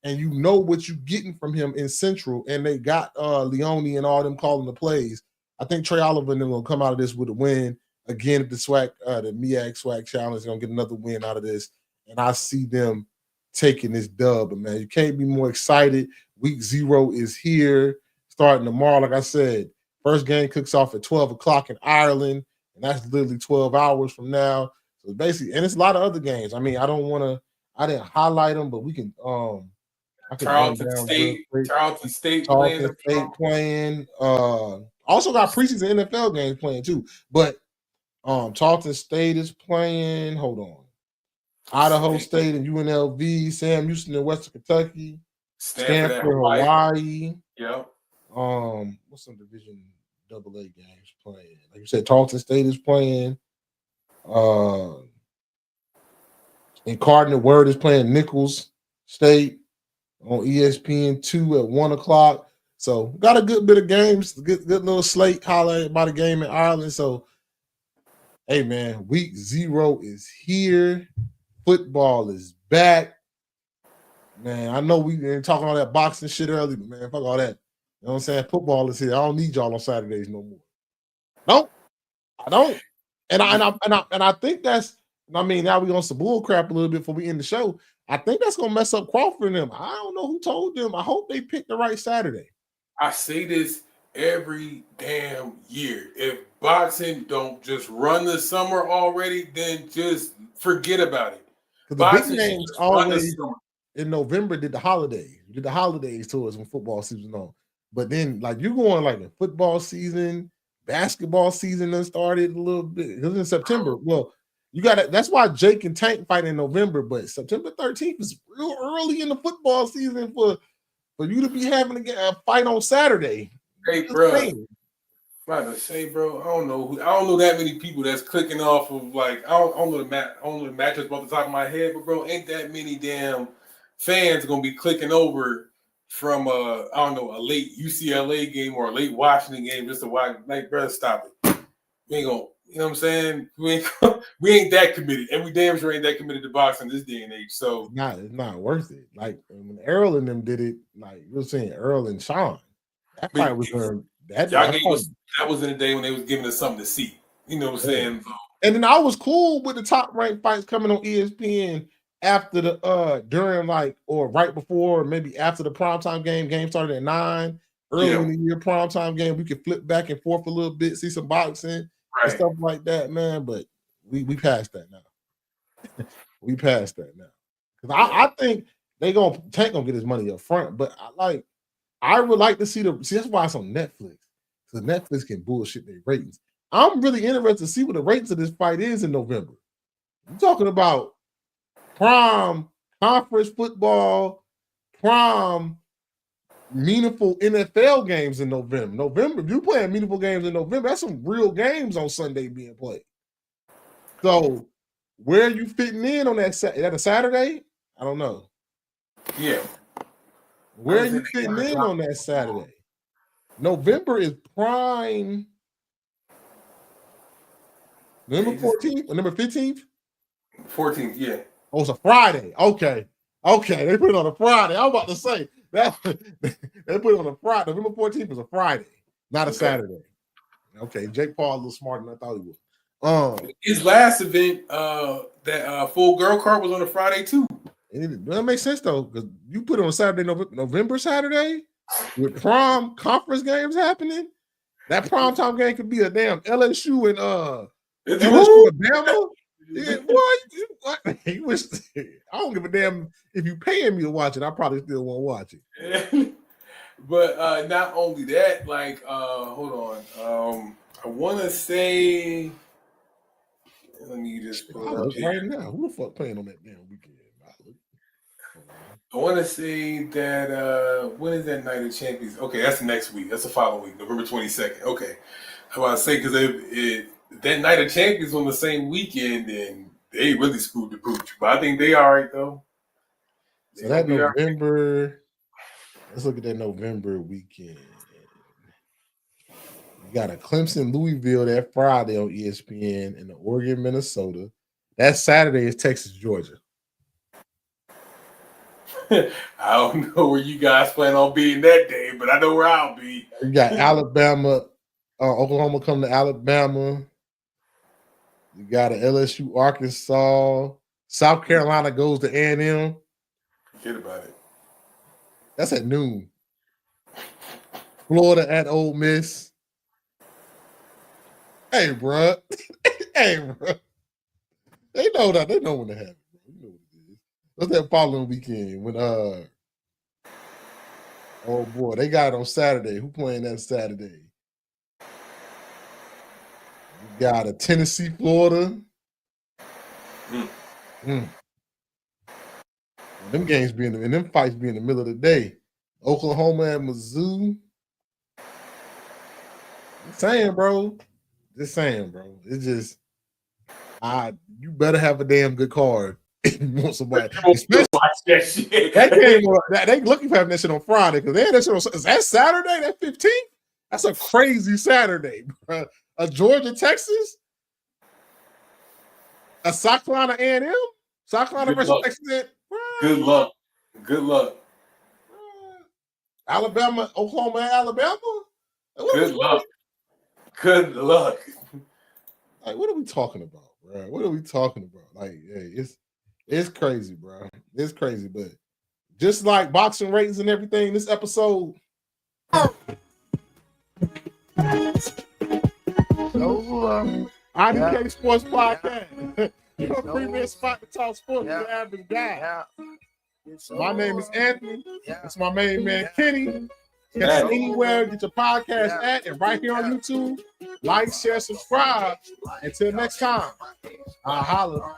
and you know what you're getting from him in Central, and they got Leone and all them calling the plays. I think Trey Oliver and them going to come out of this with a win. Again, at the MEAC SWAC Challenge, they're going to get another win out of this. And I see them taking this dub. But, man, you can't be more excited. Week 0 is here. Starting tomorrow, like I said, first game kicks off at 12 o'clock in Ireland, and that's literally 12 hours from now. So basically, and it's a lot of other games. I mean, I didn't highlight them, but we can. Tarleton State playing. Also got preseason NFL games playing too, but Tarleton State is playing. Hold on, Idaho State and UNLV, Sam Houston in Western Kentucky, Stanford, Hawaii. Yep. What's some Division AA games playing? Like you said, Tarleton State is playing. And Cardinal Word is playing Nichols State on ESPN2 at 1:00. So got a good bit of games, good little slate highlighted by the game in Ireland. So hey man, week 0 is here. Football is back. Man, I know we been talking all that boxing shit earlier, but man, fuck all that. You know what I'm saying? Football is here. I don't need y'all on Saturdays no more. No, I don't. And I think that's. I mean, now we on some bull crap a little bit before we end the show. I think that's gonna mess up Crawford and them. I don't know who told them. I hope they picked the right Saturday. I say this every damn year. If boxing don't just run the summer already, then just forget about it. Because the Boxing big should names just run the always summer. in November did the holidays to us when football season on. But then, like you're going like a football season, basketball season done started a little bit. It was in September. Well, you got it. That's why Jake and Tank fight in November, but September 13th is real early in the football season for you to be having a fight on Saturday. Hey, Just bro. saying. About to say, bro, I don't know that many people that's clicking off of like I don't know the matchups off the top of my head, but bro, ain't that many damn fans gonna be clicking over from I don't know, a late UCLA game or a late Washington game just to watch. Like, bro, stop it. We ain't gonna, you know what I'm saying? We ain't that committed, and we damn sure ain't that committed to boxing this day and age. So It's not worth it. Like when Earl and them did it, like you were saying, Earl and Sean, that fight was that was in the day when they was giving us something to see. You know what I'm saying? And then I was cool with the top ranked fights coming on ESPN after the during like or right before, or maybe after the primetime game. Game started at 9 early in the year. Primetime game, we could flip back and forth a little bit, see some boxing and stuff like that, man. But we passed that now. We passed that now. Because I think Tank gonna get his money up front, but I would like to see that's why it's on Netflix. So Netflix can bullshit their ratings. I'm really interested to see what the ratings of this fight is in November. I'm talking about prime conference football, prime meaningful NFL games in November. If you're playing meaningful games in November, that's some real games on Sunday being played. So where are you fitting in on that? Is that a Saturday? I don't know. Yeah. Where are you fitting in on that Saturday? November is prime. November 14th or November 15th? 14th, yeah. Oh, it's a Friday. Okay. They put it on a Friday. I'm about to say that they put it on a Friday. November 14th is a Friday, not a Saturday. Okay, Jake Paul a little smarter than I thought he was. His last event, that full girl card was on a Friday too. That makes sense though, because you put it on Saturday, November Saturday, with prom conference games happening. That prime time game could be a damn LSU and LSU and Bama. Yeah, what? I don't give a damn if you paying me to watch it. I probably still won't watch it. But not only that, like, hold on. I want to say, let me just pull it up right now. Who the fuck playing on that damn weekend? I want to say that when is that Night of Champions? Okay, that's the next week. That's the following week, November 22nd. Okay, I want to say because that Night of Champions on the same weekend, and they really screwed the pooch. But I think they all right though. So that November, let's look at that November weekend. You got a Clemson Louisville that Friday on ESPN and the Oregon Minnesota. That Saturday is Texas Georgia. I don't know where you guys plan on being that day, but I know where I'll be. You got Alabama, Oklahoma coming to Alabama. You got an LSU, Arkansas. South Carolina goes to A&M. Forget about it. That's at noon. Florida at Ole Miss. Hey, bro. They know that. They know when to have it. You know what it is. What's that following weekend when oh boy, they got it on Saturday. Who playing that Saturday? You got a Tennessee, Florida. Them games them fights be in the middle of the day. Oklahoma and Mizzou. Just saying, bro. Just saying, bro. It's just, you better have a damn good card if you want somebody. Especially watch that shit. that game. They looking for having that shit on Friday because they had that shit on. Is that Saturday? That 15th? That's a crazy Saturday, bro. A Georgia, Texas, a South Carolina A&M, South Carolina Good versus luck. Texas. Good luck. Good luck. Alabama, Oklahoma, Alabama. Good luck. Good luck. Like, what are we talking about, bro? What are we talking about? Like, hey, it's crazy, bro. It's crazy, but just like boxing ratings and everything, this episode. IDK Sports Podcast. Your premier spot to talk sports with the average guy. My name is Anthony. It's my main man, Kenny. Catch us anywhere, get your podcast at, and right here on YouTube. Like, share, subscribe. Until next time, I'll holler.